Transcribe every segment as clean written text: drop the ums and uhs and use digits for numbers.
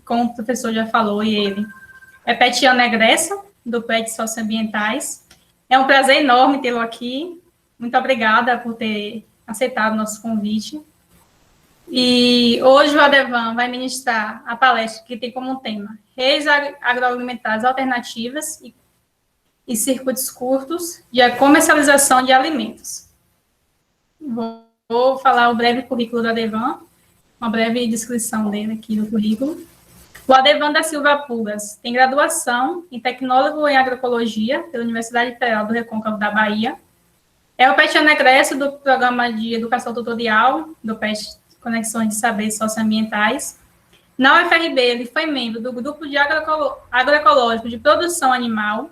como o professor já falou, e ele é petiano egresso do PET Socioambientais. É um prazer enorme tê-lo aqui. Muito obrigada por ter aceitado o nosso convite. E hoje o Adevan vai ministrar a palestra que tem como tema redes agroalimentares alternativas e circuitos curtos de comercialização de alimentos. Vou falar o breve currículo do Adevan, uma breve descrição dele aqui do currículo. O Adevan da Silva Pugas tem graduação em tecnólogo em agroecologia pela Universidade Federal do Recôncavo da Bahia. É o petiano egresso do Programa de Educação Tutorial, do PET Conexões de Saberes Socioambientais. Na UFRB, ele foi membro do Grupo de Agroecológico de Produção Animal.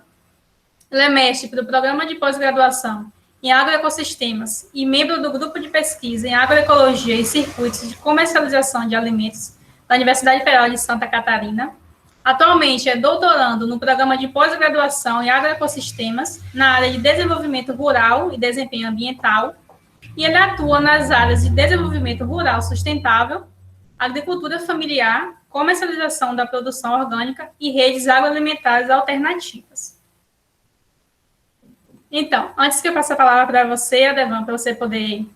Ele é mestre do Programa de Pós-Graduação em Agroecossistemas e membro do Grupo de Pesquisa em Agroecologia e Circuitos de Comercialização de Alimentos da Universidade Federal de Santa Catarina. Atualmente é doutorando no Programa de Pós-Graduação em Agroecossistemas na área de Desenvolvimento Rural e Desempenho Ambiental, e ele atua nas áreas de Desenvolvimento Rural Sustentável, Agricultura Familiar, Comercialização da Produção Orgânica e Redes Agroalimentares Alternativas. Então, antes que eu passe a palavra para você, Adevan, para você poder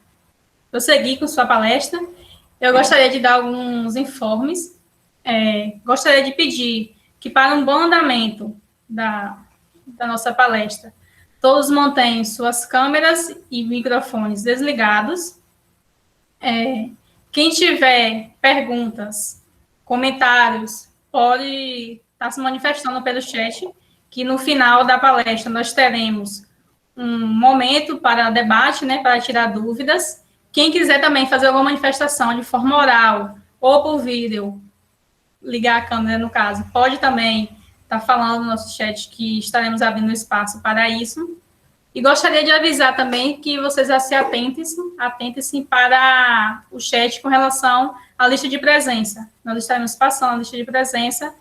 prosseguir com sua palestra, eu gostaria de dar alguns informes. Gostaria de pedir que, para um bom andamento da nossa palestra, todos mantenham suas câmeras e microfones desligados. Quem tiver perguntas, comentários, pode estar se manifestando pelo chat, que no final da palestra nós teremos um momento para debate, né, para tirar dúvidas. Quem quiser também fazer alguma manifestação de forma oral ou por vídeo, ligar a câmera, no caso, pode também estar falando no nosso chat que estaremos abrindo espaço para isso. E gostaria de avisar também que vocês se atentem-se para o chat com relação à lista de presença. Nós estaremos passando a lista de presença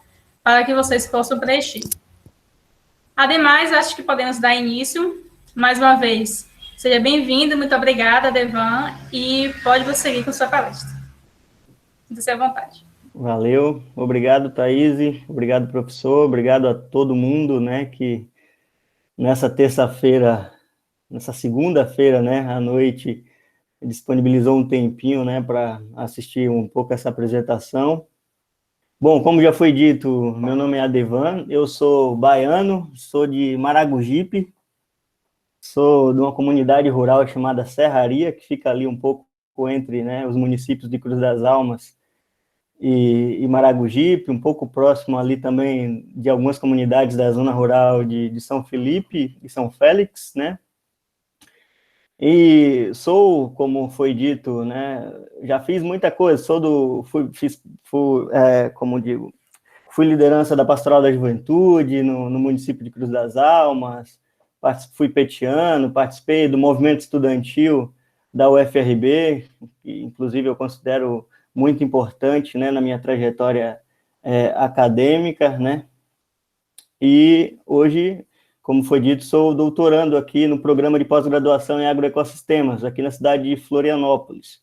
para que vocês possam preencher. Ademais, acho que podemos dar início. Mais uma vez, seja bem-vindo, muito obrigada, Adevan, e pode prosseguir com sua palestra. Sinta-se à vontade. Valeu, obrigado, Thaís, obrigado, professor, obrigado a todo mundo, né, que nessa terça-feira, nessa segunda-feira, né, à noite, disponibilizou um tempinho, né, para assistir um pouco essa apresentação. Bom, como já foi dito, meu nome é Adevan, eu sou baiano, sou de Maragogipe, sou de uma comunidade rural chamada Serraria, que fica ali um pouco entre, né, os municípios de Cruz das Almas e Maragogipe, um pouco próximo ali também de algumas comunidades da zona rural de São Felipe e São Félix, né? E sou, como foi dito, né, já fiz muita coisa, como digo, fui liderança da Pastoral da Juventude no município de Cruz das Almas, fui petiano, participei do movimento estudantil da UFRB, que inclusive eu considero muito importante, né, na minha trajetória acadêmica, né, e hoje, como foi dito, sou doutorando aqui no programa de pós-graduação em agroecossistemas, aqui na cidade de Florianópolis.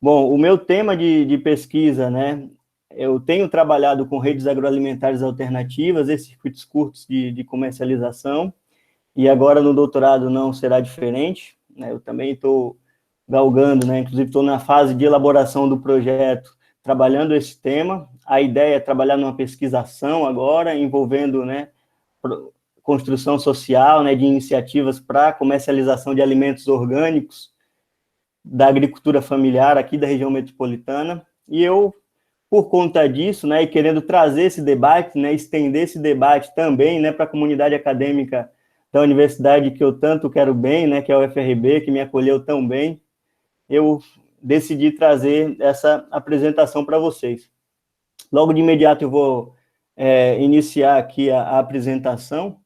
Bom, o meu tema de pesquisa, né, eu tenho trabalhado com redes agroalimentares alternativas e circuitos curtos de comercialização, e agora no doutorado não será diferente, né, eu também estou galgando, né, inclusive estou na fase de elaboração do projeto, trabalhando esse tema. A ideia é trabalhar numa pesquisação agora, envolvendo, né, construção social, né, de iniciativas para comercialização de alimentos orgânicos da agricultura familiar aqui da região metropolitana, e eu, por conta disso, né, e querendo trazer esse debate, né, estender esse debate também, né, para a comunidade acadêmica da universidade que eu tanto quero bem, né, que é a UFRB, que me acolheu tão bem, eu decidi trazer essa apresentação para vocês. Logo de imediato eu vou iniciar aqui a apresentação,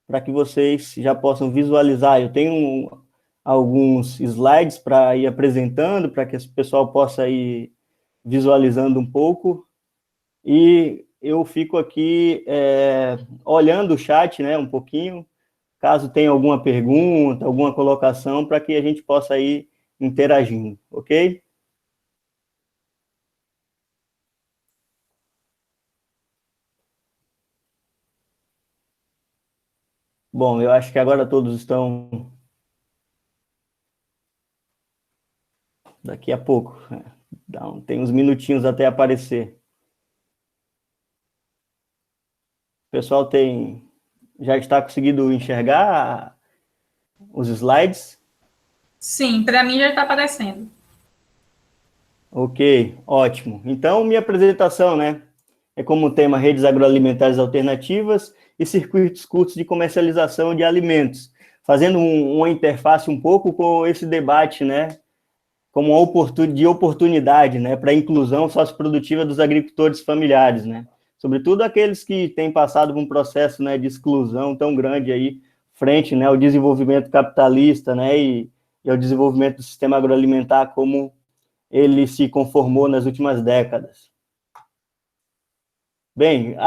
para que vocês já possam visualizar. Eu tenho alguns slides para ir apresentando, para que o pessoal possa ir visualizando um pouco, e eu fico aqui olhando o chat, né, um pouquinho, caso tenha alguma pergunta, alguma colocação, para que a gente possa ir interagindo, ok? Bom, eu acho que agora todos estão... Daqui a pouco. Tem uns minutinhos até aparecer. O pessoal já está conseguindo enxergar os slides? Sim, para mim já está aparecendo. Ok, ótimo. Então, minha apresentação, né, é como tema redes agroalimentares alternativas e circuitos curtos de comercialização de alimentos, fazendo uma interface um pouco com esse debate, né, como uma oportunidade, né, para a inclusão socioprodutiva dos agricultores familiares, né, sobretudo aqueles que têm passado por um processo, né, de exclusão tão grande aí, frente, né, ao desenvolvimento capitalista, né, e ao desenvolvimento do sistema agroalimentar como ele se conformou nas últimas décadas. Bem,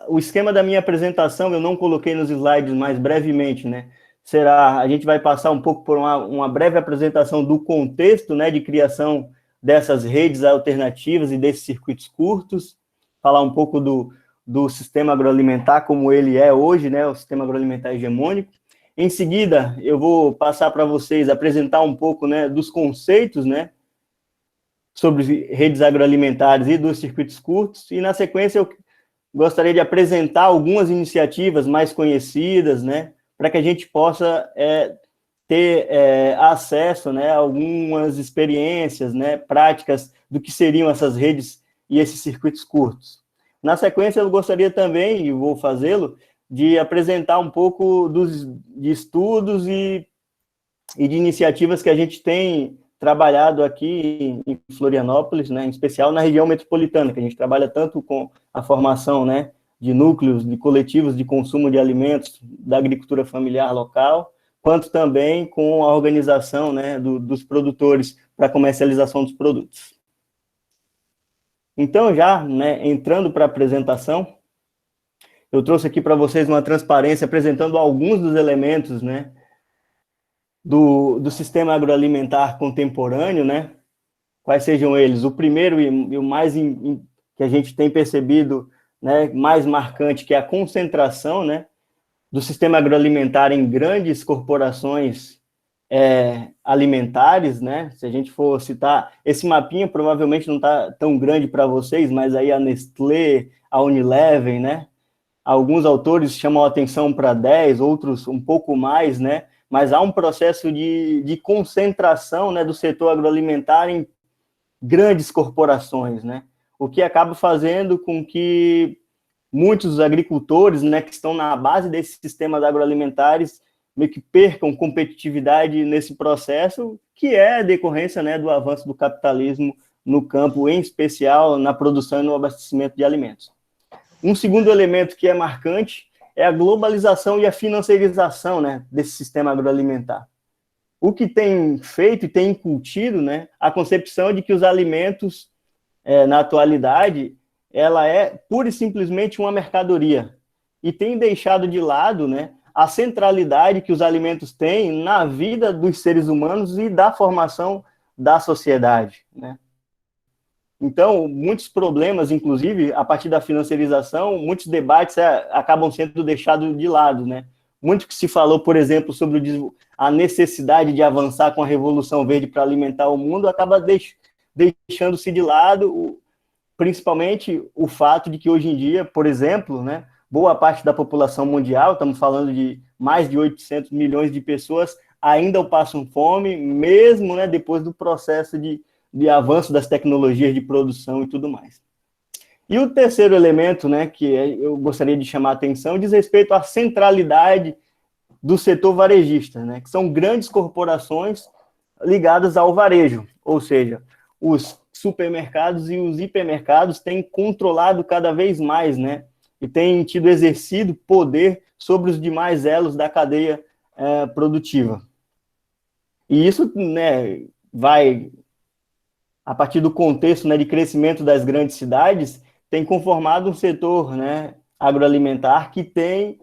o esquema da minha apresentação eu não coloquei nos slides, mais brevemente, né? A gente vai passar um pouco por uma breve apresentação do contexto, né, de criação dessas redes alternativas e desses circuitos curtos, falar um pouco do sistema agroalimentar como ele é hoje, né, o sistema agroalimentar hegemônico. Em seguida, eu vou passar para vocês apresentar um pouco, né, dos conceitos, né, sobre redes agroalimentares e dos circuitos curtos, e na sequência eu gostaria de apresentar algumas iniciativas mais conhecidas, né, para que a gente possa ter acesso, né, a algumas experiências, né, práticas do que seriam essas redes e esses circuitos curtos. Na sequência, eu gostaria também, e vou fazê-lo, de apresentar um pouco de estudos e de iniciativas que a gente tem trabalhado aqui em Florianópolis, né, em especial na região metropolitana, que a gente trabalha tanto com a formação, né, de núcleos, de coletivos de consumo de alimentos da agricultura familiar local, quanto também com a organização, né, dos produtores para a comercialização dos produtos. Então, já, né, entrando para a apresentação, eu trouxe aqui para vocês uma transparência apresentando alguns dos elementos, né, do sistema agroalimentar contemporâneo, né? Quais sejam eles? O primeiro e o mais que a gente tem percebido, né, mais marcante, que é a concentração, né, do sistema agroalimentar em grandes corporações alimentares, né? Se a gente for citar, esse mapinha provavelmente não está tão grande para vocês, mas aí a Nestlé, a Unilever, né? Alguns autores chamam a atenção para 10, outros um pouco mais, né? Mas há um processo de concentração, né, do setor agroalimentar em grandes corporações, né? O que acaba fazendo com que muitos agricultores, né, que estão na base desses sistemas agroalimentares meio que percam competitividade nesse processo, que é decorrência, né, do avanço do capitalismo no campo, em especial na produção e no abastecimento de alimentos. Um segundo elemento que é marcante é a globalização e a financiarização, né, desse sistema agroalimentar. O que tem feito e tem incutido, né, a concepção de que os alimentos, na atualidade, ela é pura e simplesmente uma mercadoria, e tem deixado de lado, né, a centralidade que os alimentos têm na vida dos seres humanos e da formação da sociedade, né? Então, muitos problemas, inclusive, a partir da financiarização, muitos debates acabam sendo deixados de lado, né? Muito que se falou, por exemplo, sobre a necessidade de avançar com a Revolução Verde para alimentar o mundo, acaba deixando-se de lado, principalmente o fato de que hoje em dia, por exemplo, né, boa parte da população mundial, estamos falando de mais de 800 milhões de pessoas, ainda passam fome, mesmo, né, depois do processo de avanço das tecnologias de produção e tudo mais. E o terceiro elemento, né, que eu gostaria de chamar a atenção, diz respeito à centralidade do setor varejista, né, que são grandes corporações ligadas ao varejo, ou seja, os supermercados e os hipermercados têm controlado cada vez mais, né, e têm exercido poder sobre os demais elos da cadeia produtiva. E isso, né, vai, a partir do contexto, né, de crescimento das grandes cidades, tem conformado um setor, né, agroalimentar que tem,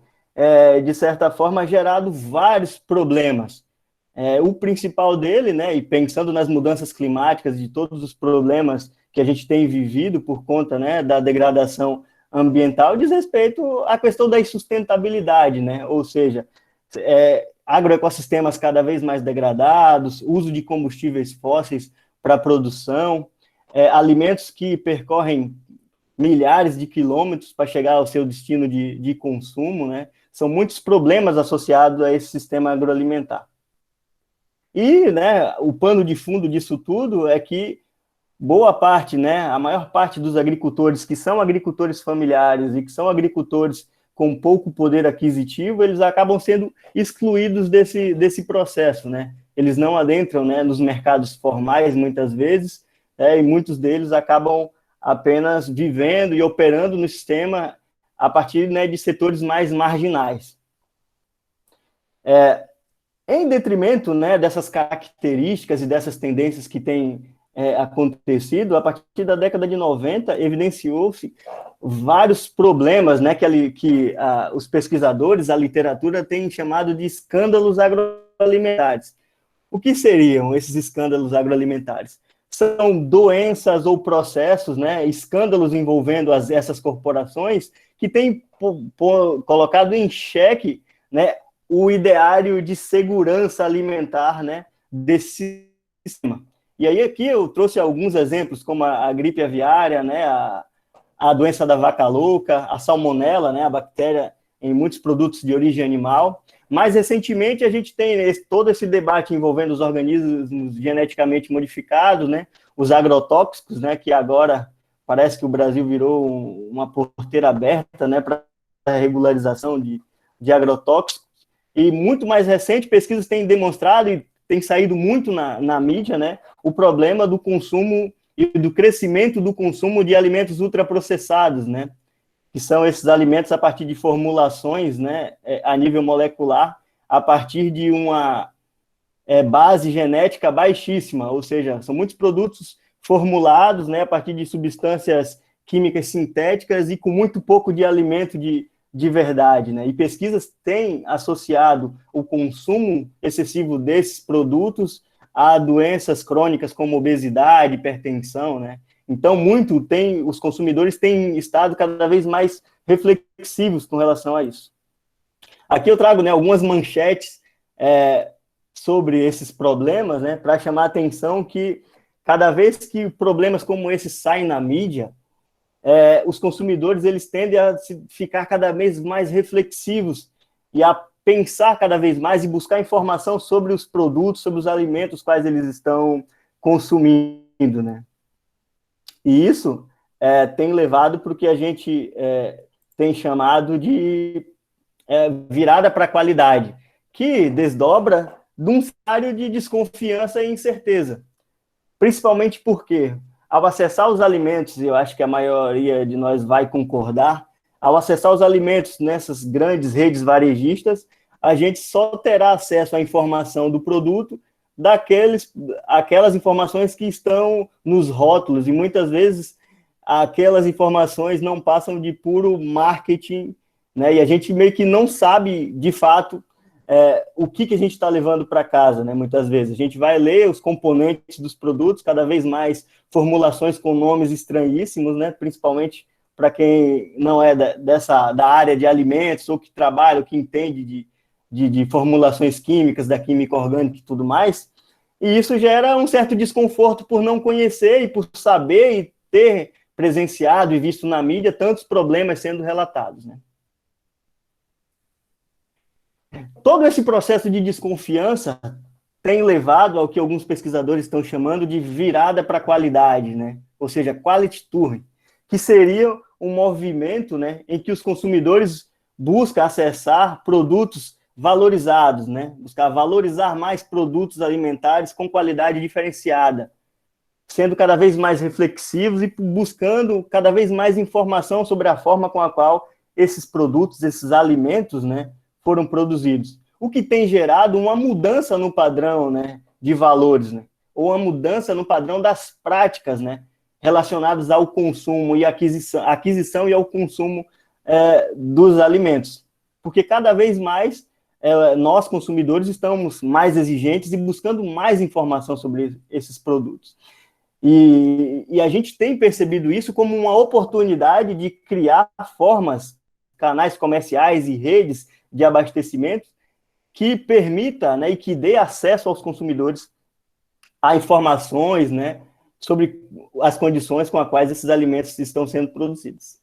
de certa forma, gerado vários problemas. O principal dele, né, e pensando nas mudanças climáticas, de todos os problemas que a gente tem vivido por conta, né, da degradação ambiental, diz respeito à questão da insustentabilidade, né, ou seja, agroecossistemas cada vez mais degradados, uso de combustíveis fósseis para a produção, alimentos que percorrem milhares de quilômetros para chegar ao seu destino de consumo, né? São muitos problemas associados a esse sistema agroalimentar. E, né, o pano de fundo disso tudo é que boa parte, né, a maior parte dos agricultores que são agricultores familiares e que são agricultores com pouco poder aquisitivo, eles acabam sendo excluídos desse processo, né? Eles não adentram, né, nos mercados formais, muitas vezes, e muitos deles acabam apenas vivendo e operando no sistema a partir, né, de setores mais marginais. Em detrimento, né, dessas características e dessas tendências que têm acontecido, a partir da década de 90, evidenciou-se vários problemas, né, que os pesquisadores, a literatura, têm chamado de escândalos agroalimentares. O que seriam esses escândalos agroalimentares? São doenças ou processos, né, escândalos envolvendo essas corporações que têm colocado em xeque, né, o ideário de segurança alimentar, né, desse sistema. E aí aqui eu trouxe alguns exemplos, como a gripe aviária, né, a doença da vaca louca, a salmonela, né, a bactéria em muitos produtos de origem animal. Mais recentemente, a gente tem todo esse debate envolvendo os organismos geneticamente modificados, né, os agrotóxicos, né, que agora parece que o Brasil virou uma porteira aberta, né, para a regularização de agrotóxicos. E muito mais recente, pesquisas têm demonstrado e tem saído muito na mídia, né, o problema do consumo e do crescimento do consumo de alimentos ultraprocessados, né, que são esses alimentos a partir de formulações, né, a nível molecular, a partir de uma base genética baixíssima, ou seja, são muitos produtos formulados, né, a partir de substâncias químicas sintéticas e com muito pouco de alimento de verdade, né? E pesquisas têm associado o consumo excessivo desses produtos a doenças crônicas como obesidade, hipertensão, né? Então, os consumidores têm estado cada vez mais reflexivos com relação a isso. Aqui eu trago, né, algumas manchetes sobre esses problemas, né, para chamar a atenção que cada vez que problemas como esse saem na mídia, os consumidores eles tendem a ficar cada vez mais reflexivos e a pensar cada vez mais e buscar informação sobre os produtos, sobre os alimentos quais eles estão consumindo, né? E isso tem levado para o que a gente tem chamado de virada para a qualidade, que desdobra de um cenário de desconfiança e incerteza. Principalmente porque, ao acessar os alimentos, e eu acho que a maioria de nós vai concordar, ao acessar os alimentos nessas grandes redes varejistas, a gente só terá acesso à informação do produto aquelas informações que estão nos rótulos, e muitas vezes aquelas informações não passam de puro marketing, né? E a gente meio que não sabe, de fato, o que a gente está levando para casa, né? Muitas vezes a gente vai ler os componentes dos produtos, cada vez mais formulações com nomes estranhíssimos, né? Principalmente para quem não é da área de alimentos, ou que trabalha, ou que entende de formulações químicas, da química orgânica e tudo mais, e isso gera um certo desconforto por não conhecer e por saber e ter presenciado e visto na mídia tantos problemas sendo relatados, né? Todo esse processo de desconfiança tem levado ao que alguns pesquisadores estão chamando de virada para a qualidade, né? Ou seja, quality touring, que seria um movimento, né, em que os consumidores buscam acessar produtos valorizados, né? Buscar valorizar mais produtos alimentares com qualidade diferenciada, sendo cada vez mais reflexivos e buscando cada vez mais informação sobre a forma com a qual esses produtos, esses alimentos, né, foram produzidos. O que tem gerado uma mudança no padrão, né, de valores, né? Ou uma mudança no padrão das práticas, né, relacionadas ao consumo e aquisição e ao consumo dos alimentos. Porque cada vez mais nós, consumidores, estamos mais exigentes e buscando mais informação sobre esses produtos. E a gente tem percebido isso como uma oportunidade de criar formas, canais comerciais e redes de abastecimento que permita, né, e que dê acesso aos consumidores a informações, né, sobre as condições com as quais esses alimentos estão sendo produzidos.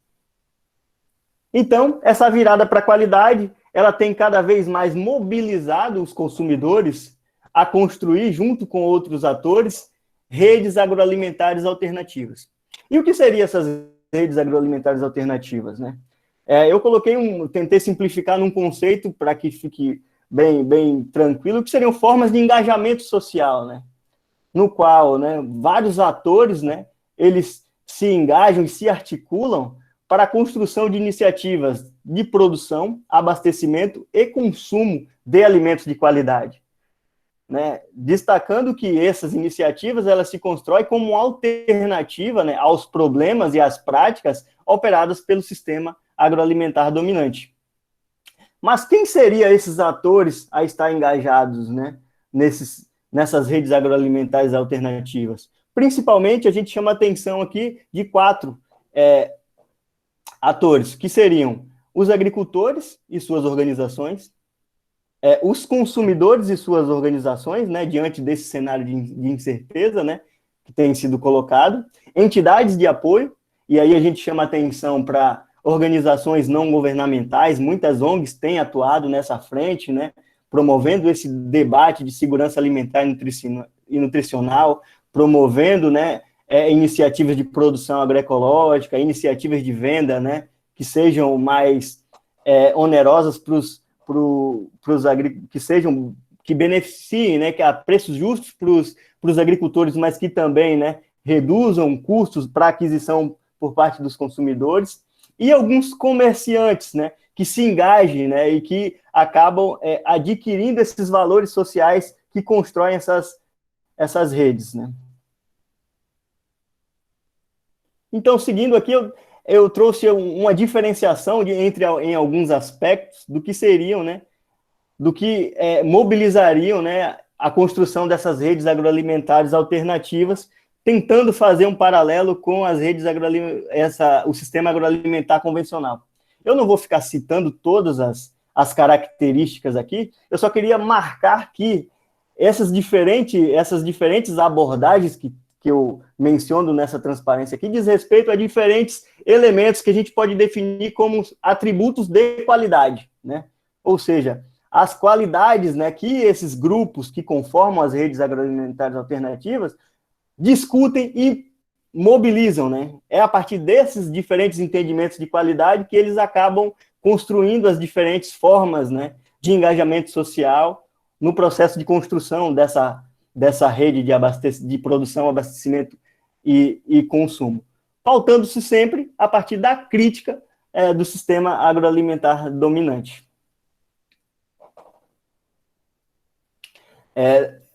Então, essa virada para a qualidade, ela tem cada vez mais mobilizado os consumidores a construir, junto com outros atores, redes agroalimentares alternativas. E o que seriam essas redes agroalimentares alternativas, né? Eu tentei simplificar num conceito para que fique bem tranquilo, que seriam formas de engajamento social, né? No qual, né, vários atores, né, eles se engajam e se articulam para a construção de iniciativas de produção, abastecimento e consumo de alimentos de qualidade, né? Destacando que essas iniciativas elas se constroem como alternativa, né, aos problemas e às práticas operadas pelo sistema agroalimentar dominante. Mas quem seriam esses atores a estar engajados, né, nessas redes agroalimentares alternativas? Principalmente, a gente chama atenção aqui de 4 atores, que seriam os agricultores e suas organizações, os consumidores e suas organizações, né, diante desse cenário de incerteza, né, que tem sido colocado, entidades de apoio, e aí a gente chama atenção para organizações não governamentais, muitas ONGs têm atuado nessa frente, né, promovendo esse debate de segurança alimentar e nutricional, promovendo, né, iniciativas de produção agroecológica, iniciativas de venda, né, que sejam mais onerosas que beneficiem, né, que a preços justos para os agricultores, mas que também, né, reduzam custos para aquisição por parte dos consumidores, e alguns comerciantes, né, que se engajem, né, e que acabam adquirindo esses valores sociais que constroem essas redes, né. Então, seguindo aqui, eu trouxe uma diferenciação em alguns aspectos do que seriam, né, do que mobilizariam, né, a construção dessas redes agroalimentares alternativas, tentando fazer um paralelo com as redes o sistema agroalimentar convencional. Eu não vou ficar citando todas as características aqui, eu só queria marcar que essas diferentes abordagens que eu menciono nessa transparência aqui diz respeito a diferentes elementos que a gente pode definir como atributos de qualidade, né? Ou seja, as qualidades, né, que esses grupos que conformam as redes agroalimentares alternativas discutem e mobilizam, né? É a partir desses diferentes entendimentos de qualidade que eles acabam construindo as diferentes formas, né, de engajamento social no processo de construção dessa rede de produção, abastecimento e consumo, pautando-se sempre a partir da crítica do sistema agroalimentar dominante.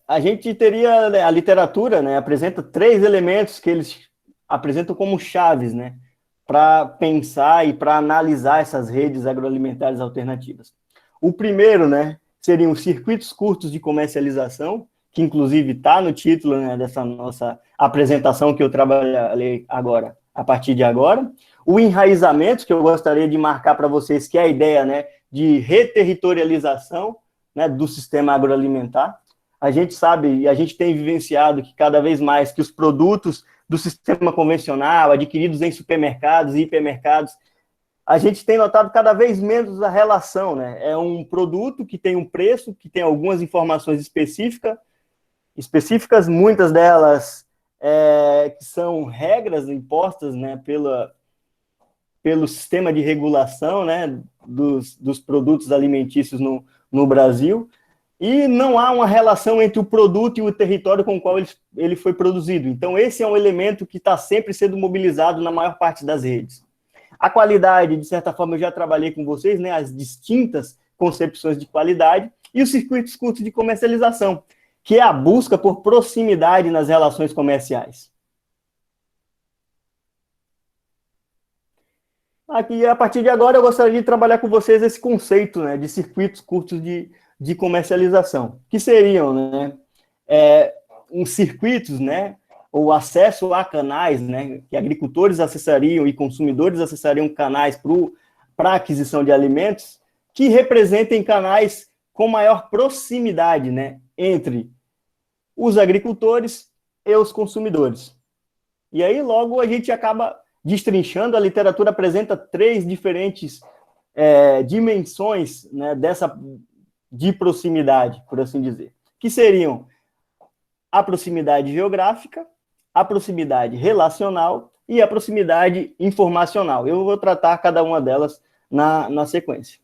A gente teria, né, a literatura, né, apresenta 3 elementos que eles apresentam como chaves, né, para pensar e para analisar essas redes agroalimentares alternativas. O primeiro, né, seriam os circuitos curtos de comercialização, que inclusive está no título, né, dessa nossa apresentação que eu trabalhei agora, a partir de agora. O enraizamento, que eu gostaria de marcar para vocês, que é a ideia, né, de reterritorialização, né, do sistema agroalimentar. A gente sabe e a gente tem vivenciado que cada vez mais que os produtos do sistema convencional, adquiridos em supermercados e hipermercados, a gente tem notado cada vez menos a relação, né? É um produto que tem um preço, que tem algumas informações específicas, muitas delas que são regras impostas, né, pelo sistema de regulação, né, dos produtos alimentícios no Brasil, e não há uma relação entre o produto e o território com o qual ele foi produzido. Então, esse é um elemento que está sempre sendo mobilizado na maior parte das redes. A qualidade, de certa forma, eu já trabalhei com vocês, né, as distintas concepções de qualidade, e os circuitos curtos de comercialização, que é a busca por proximidade nas relações comerciais. Aqui, a partir de agora, eu gostaria de trabalhar com vocês esse conceito, né, de circuitos curtos de comercialização, que seriam, né, uns circuitos, né, ou acesso a canais, né, que agricultores acessariam e consumidores acessariam canais para a aquisição de alimentos, que representem canais com maior proximidade, né, entre os agricultores e os consumidores. E aí, logo, a gente acaba destrinchando, a literatura apresenta 3 diferentes dimensões, né, de proximidade, por assim dizer, que seriam a proximidade geográfica, a proximidade relacional e a proximidade informacional. Eu vou tratar cada uma delas na sequência.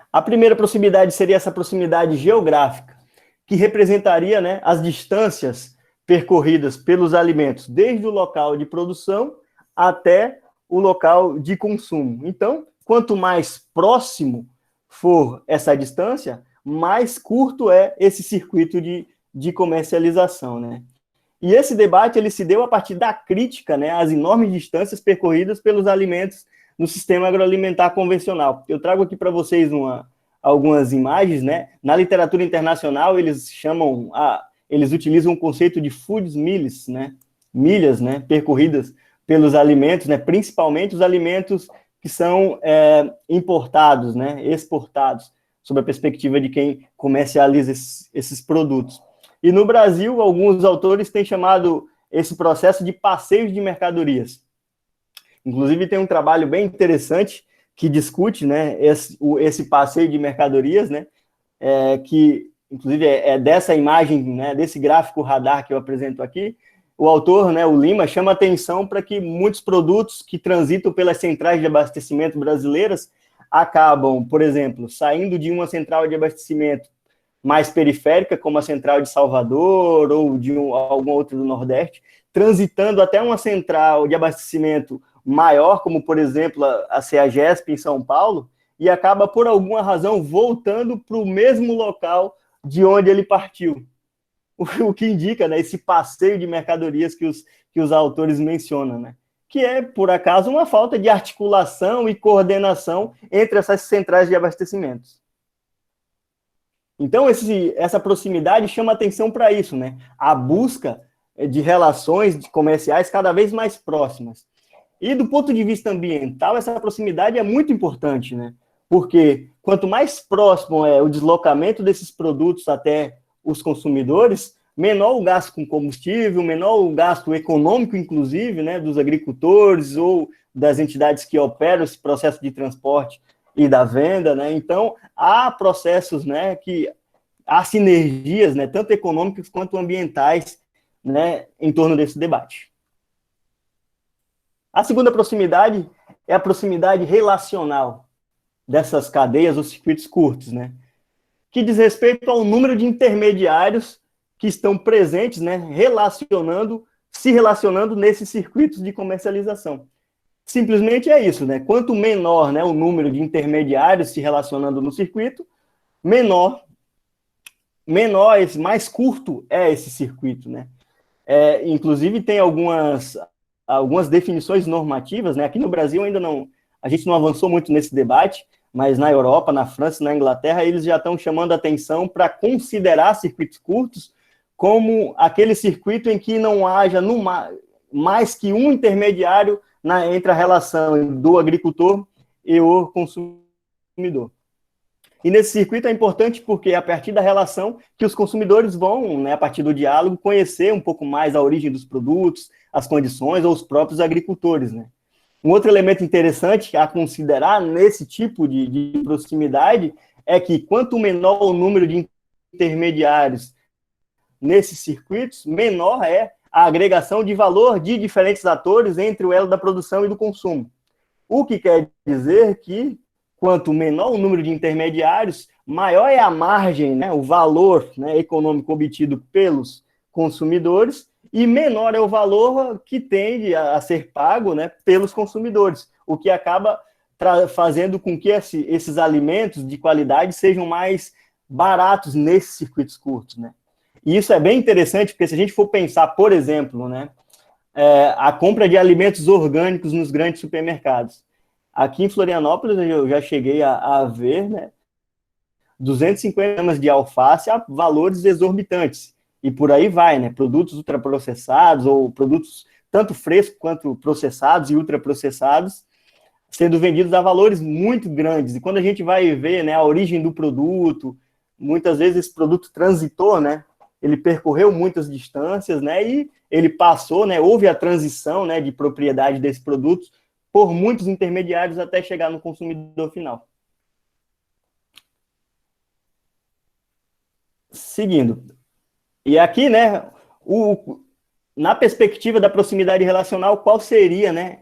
A primeira proximidade seria essa proximidade geográfica, que representaria, né, as distâncias percorridas pelos alimentos, desde o local de produção até o local de consumo. Então, quanto mais próximo for essa distância, mais curto é esse circuito de comercialização, né? E esse debate ele se deu a partir da crítica, né, às enormes distâncias percorridas pelos alimentos no sistema agroalimentar convencional. Eu trago aqui para vocês algumas imagens, né? Na literatura internacional, eles utilizam o conceito de food mills, né? Milhas, né, percorridas pelos alimentos, né, principalmente os alimentos que são importados, né, exportados, sob a perspectiva de quem comercializa esses produtos. E no Brasil, alguns autores têm chamado esse processo de passeio de mercadorias. Inclusive, tem um trabalho bem interessante que discute, né, esse passeio de mercadorias, né, que, inclusive, é dessa imagem, né, desse gráfico radar que eu apresento aqui. O autor, né, o Lima, chama atenção para que muitos produtos que transitam pelas centrais de abastecimento brasileiras acabam, por exemplo, saindo de uma central de abastecimento mais periférica, como a central de Salvador ou de alguma outra do Nordeste, transitando até uma central de abastecimento maior, como, por exemplo, a CEAGESP em São Paulo, e acaba, por alguma razão, voltando para o mesmo local de onde ele partiu. O que indica, né, esse passeio de mercadorias que os autores mencionam, né, que é, por acaso, uma falta de articulação e coordenação entre essas centrais de abastecimentos. Então, essa proximidade chama atenção para isso, né, a busca de relações comerciais cada vez mais próximas. E, do ponto de vista ambiental, essa proximidade é muito importante, né, porque quanto mais próximo é o deslocamento desses produtos até os consumidores, menor o gasto com combustível, menor o gasto econômico, inclusive, né, dos agricultores ou das entidades que operam esse processo de transporte e da venda, né? Então, há processos, né, há sinergias, né, tanto econômicas quanto ambientais, né, em torno desse debate. A segunda proximidade é a proximidade relacional dessas cadeias ou circuitos curtos, né, que diz respeito ao número de intermediários que estão presentes, né, se relacionando nesses circuitos de comercialização. Simplesmente é isso, né? Quanto menor, né, o número de intermediários se relacionando no circuito, mais curto é esse circuito, né? Inclusive, tem algumas definições normativas, né? Aqui no Brasil a gente não avançou muito nesse debate, mas na Europa, na França, na Inglaterra, eles já estão chamando a atenção para considerar circuitos curtos como aquele circuito em que não haja mais que um intermediário entre a relação do agricultor e o consumidor. E nesse circuito é importante porque é a partir da relação que os consumidores vão, né, a partir do diálogo, conhecer um pouco mais a origem dos produtos, as condições ou os próprios agricultores, né? Um outro elemento interessante a considerar nesse tipo de proximidade é que quanto menor o número de intermediários nesses circuitos, menor é a agregação de valor de diferentes atores entre o elo da produção e do consumo. O que quer dizer que, quanto menor o número de intermediários, maior é a margem, né, o valor, né, econômico obtido pelos consumidores, e menor é o valor que tende a ser pago, né, pelos consumidores, o que acaba fazendo com que esses alimentos de qualidade sejam mais baratos nesses circuitos curtos, né? E isso é bem interessante, porque se a gente for pensar, por exemplo, né, a compra de alimentos orgânicos nos grandes supermercados. Aqui em Florianópolis, eu já cheguei a ver, né, 250 gramas de alface a valores exorbitantes. E por aí vai, né? Produtos ultraprocessados ou produtos tanto frescos quanto processados e ultraprocessados sendo vendidos a valores muito grandes. E quando a gente vai ver, né, a origem do produto, muitas vezes esse produto transitou, né, ele percorreu muitas distâncias, né, e ele passou, né, houve a transição, né, de propriedade desses produtos por muitos intermediários até chegar no consumidor final. Seguindo. E aqui, né, na perspectiva da proximidade relacional, qual seria, né,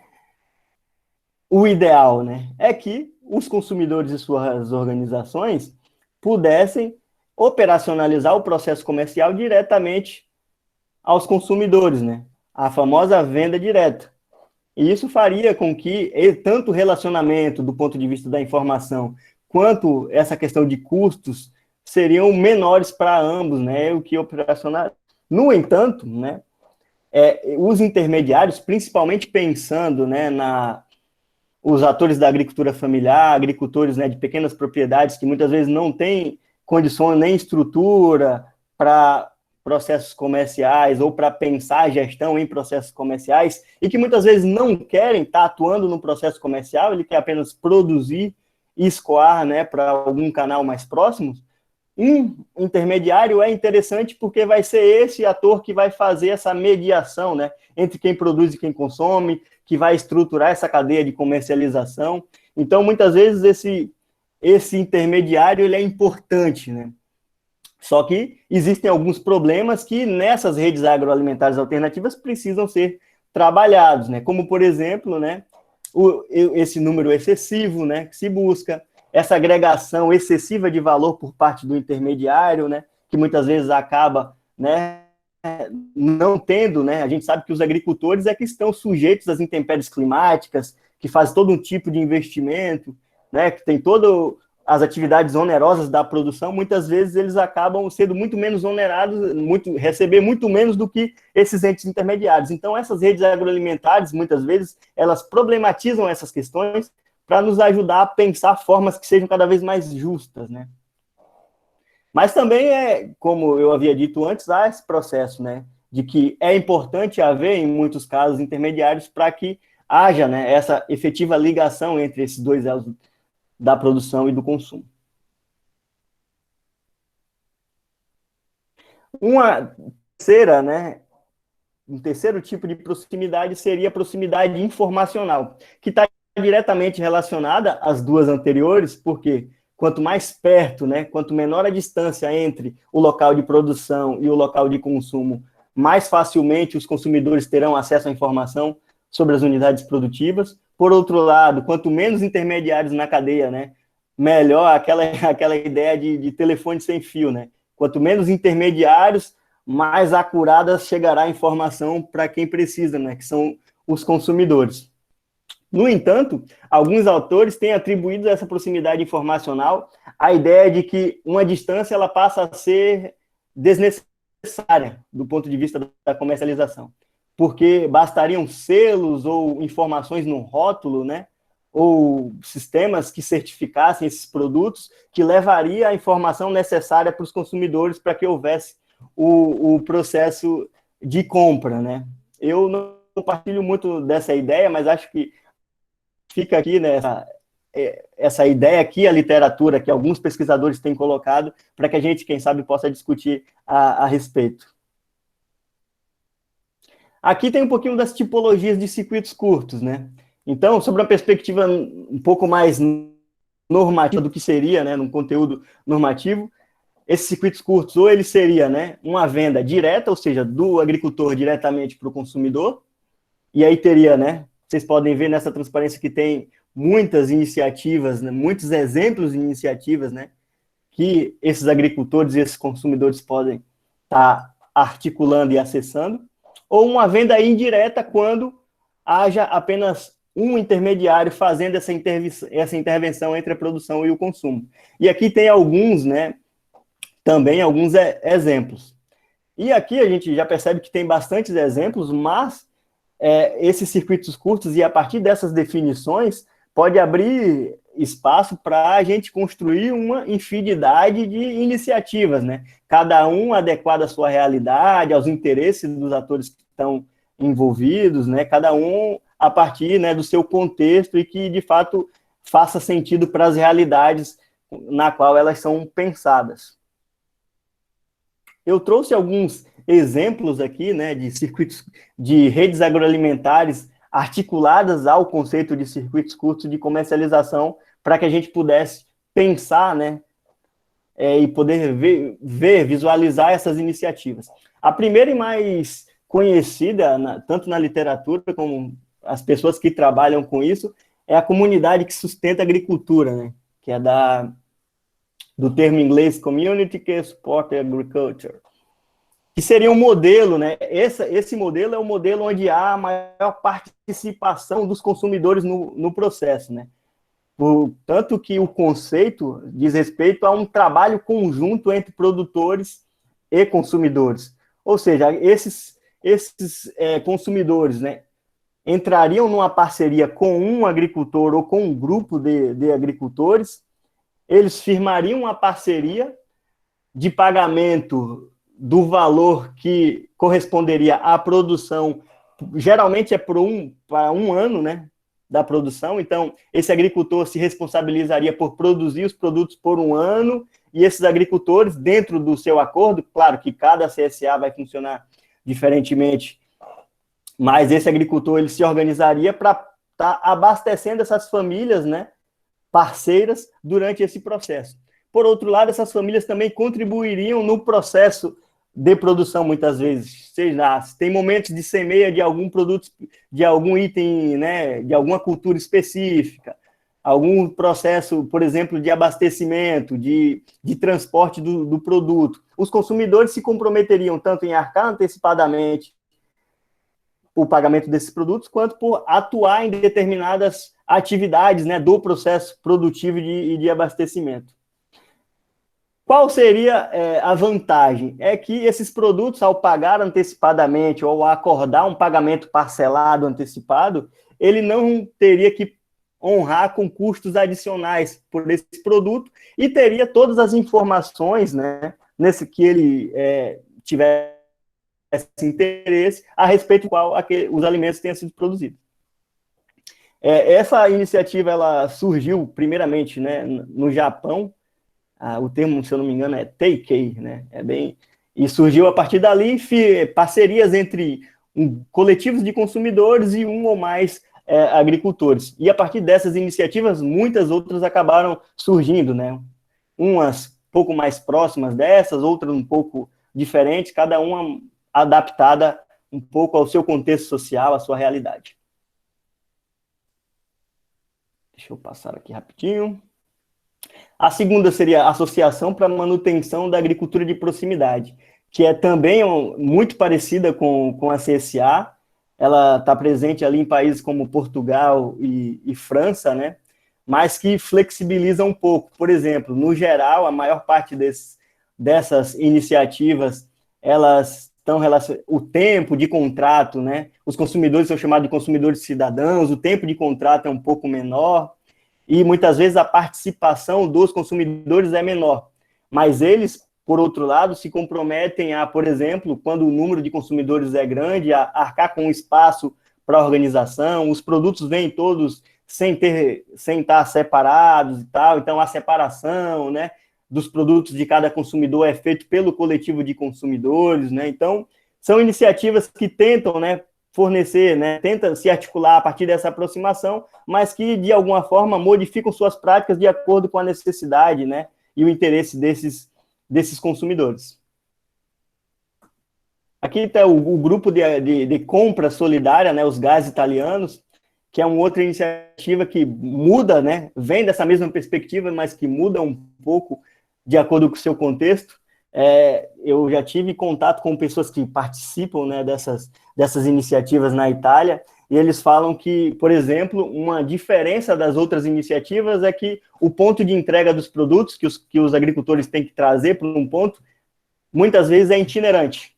o ideal, né? É que os consumidores e suas organizações pudessem operacionalizar o processo comercial diretamente aos consumidores, né? A famosa venda direta. E isso faria com que tanto o relacionamento do ponto de vista da informação, quanto essa questão de custos seriam menores para ambos, né? O que operacional. No entanto, né? Os intermediários, principalmente pensando, né, os atores da agricultura familiar, agricultores, né, de pequenas propriedades que muitas vezes não têm condições nem estrutura para processos comerciais ou para pensar a gestão em processos comerciais e que muitas vezes não querem estar atuando no processo comercial, ele quer apenas produzir e escoar, né, para algum canal mais próximo. Um intermediário é interessante porque vai ser esse ator que vai fazer essa mediação, né, entre quem produz e quem consome, que vai estruturar essa cadeia de comercialização. Então, muitas vezes, esse intermediário ele é importante, né? Só que existem alguns problemas que nessas redes agroalimentares alternativas precisam ser trabalhados, né? Como, por exemplo, né, esse número excessivo, né, que se busca, essa agregação excessiva de valor por parte do intermediário, né, que muitas vezes acaba, né, não tendo, né, a gente sabe que os agricultores é que estão sujeitos às intempéries climáticas, que fazem todo um tipo de investimento, né, que tem todas as atividades onerosas da produção, muitas vezes eles acabam sendo muito menos onerados, receber muito menos do que esses entes intermediários. Então, essas redes agroalimentares, muitas vezes, elas problematizam essas questões para nos ajudar a pensar formas que sejam cada vez mais justas, né? Mas também como eu havia dito antes, há esse processo, né, de que é importante haver, em muitos casos, intermediários para que haja, né, essa efetiva ligação entre esses dois elos da produção e do consumo. Uma terceira, né, um terceiro tipo de proximidade seria a proximidade informacional, que está diretamente relacionada às duas anteriores, porque quanto mais perto, né, quanto menor a distância entre o local de produção e o local de consumo, mais facilmente os consumidores terão acesso à informação sobre as unidades produtivas. Por outro lado, quanto menos intermediários na cadeia, né, melhor aquela ideia de telefone sem fio, né? Quanto menos intermediários, mais acurada chegará a informação para quem precisa, né, que são os consumidores. No entanto, alguns autores têm atribuído a essa proximidade informacional a ideia de que uma distância ela passa a ser desnecessária do ponto de vista da comercialização, porque bastariam selos ou informações no rótulo, né, ou sistemas que certificassem esses produtos, que levaria a informação necessária para os consumidores para que houvesse o processo de compra, né? Eu não compartilho muito dessa ideia, mas acho que fica aqui, né, essa ideia aqui, a literatura que alguns pesquisadores têm colocado, para que a gente, quem sabe, possa discutir a respeito. Aqui tem um pouquinho das tipologias de circuitos curtos, né? Então, sobre uma perspectiva um pouco mais normativa do que seria, né, num conteúdo normativo, esses circuitos curtos, ou ele seria, né, uma venda direta, ou seja, do agricultor diretamente para o consumidor, e aí teria, né, vocês podem ver nessa transparência que tem muitas iniciativas, né, muitos exemplos de iniciativas, né, que esses agricultores e esses consumidores podem estar articulando e acessando, ou uma venda indireta quando haja apenas um intermediário fazendo essa intervenção entre a produção e o consumo. E aqui tem alguns, né, também alguns exemplos. E aqui a gente já percebe que tem bastantes exemplos, mas esses circuitos curtos, e a partir dessas definições, pode abrir espaço para a gente construir uma infinidade de iniciativas, né? Cada um adequado à sua realidade, aos interesses dos atores que estão envolvidos, né? Cada um a partir, né, do seu contexto e que, de fato, faça sentido para as realidades na qual elas são pensadas. Eu trouxe alguns exemplos aqui, né, de circuitos, de redes agroalimentares articuladas ao conceito de circuitos curtos de comercialização, para que a gente pudesse pensar, né, e poder visualizar essas iniciativas. A primeira e mais conhecida, tanto na literatura como as pessoas que trabalham com isso, é a comunidade que sustenta a agricultura, né, que é do termo em inglês Community que Support Agriculture, que seria um modelo, né? Esse modelo é o modelo onde há a maior participação dos consumidores no processo, né? Tanto que o conceito diz respeito a um trabalho conjunto entre produtores e consumidores. Ou seja, esses consumidores, né, entrariam numa parceria com um agricultor ou com um grupo de agricultores, eles firmariam uma parceria de pagamento do valor que corresponderia à produção, geralmente é para um ano, né, da produção. Então, esse agricultor se responsabilizaria por produzir os produtos por um ano, e esses agricultores, dentro do seu acordo, claro que cada CSA vai funcionar diferentemente, mas esse agricultor ele se organizaria para estar abastecendo essas famílias, né, parceiras durante esse processo. Por outro lado, essas famílias também contribuiriam no processo de produção, muitas vezes. Seja, tem momentos de semeia de algum produto, de algum item, né, de alguma cultura específica, algum processo, por exemplo, de abastecimento, de transporte do produto. Os consumidores se comprometeriam tanto em arcar antecipadamente o pagamento desses produtos, quanto por atuar em determinadas atividades, né, do processo produtivo e de abastecimento. Qual seria a vantagem? É que esses produtos, ao pagar antecipadamente ou acordar um pagamento parcelado antecipado, ele não teria que honrar com custos adicionais por esse produto e teria todas as informações, né, nesse que ele tivesse interesse a respeito do qual os alimentos tenham sido produzidos. Essa iniciativa ela surgiu primeiramente, né, no Japão. O termo, se eu não me engano, é Teikei, né? E surgiu a partir dali parcerias entre coletivos de consumidores e um ou mais agricultores. E a partir dessas iniciativas, muitas outras acabaram surgindo, né? Umas um pouco mais próximas dessas, outras um pouco diferentes, cada uma adaptada um pouco ao seu contexto social, à sua realidade. Deixa eu passar aqui rapidinho. A segunda seria a Associação para a Manutenção da Agricultura de Proximidade, que é também muito parecida com a CSA. Ela está presente ali em países como Portugal e França, né? Mas que flexibiliza um pouco. Por exemplo, no geral, a maior parte dessas iniciativas, elas estão relacionadas o tempo de contrato, né? Os consumidores são chamados de consumidores cidadãos, o tempo de contrato é um pouco menor, e muitas vezes a participação dos consumidores é menor. Mas eles, por outro lado, se comprometem a, por exemplo, quando o número de consumidores é grande, a arcar com espaço para a organização, os produtos vêm todos sem estar separados e tal, então a separação, né, dos produtos de cada consumidor é feito pelo coletivo de consumidores, né? Então, são iniciativas que tentam, né, fornecer, né, tenta se articular a partir dessa aproximação, mas que, de alguma forma, modificam suas práticas de acordo com a necessidade, né, e o interesse desses consumidores. Aqui está o grupo de compra solidária, né, os GAS italianos, que é uma outra iniciativa que muda, né, vem dessa mesma perspectiva, mas que muda um pouco de acordo com o seu contexto. Eu já tive contato com pessoas que participam, né, dessas iniciativas na Itália, e eles falam que, por exemplo, uma diferença das outras iniciativas é que o ponto de entrega dos produtos que os agricultores têm que trazer para um ponto, muitas vezes é itinerante.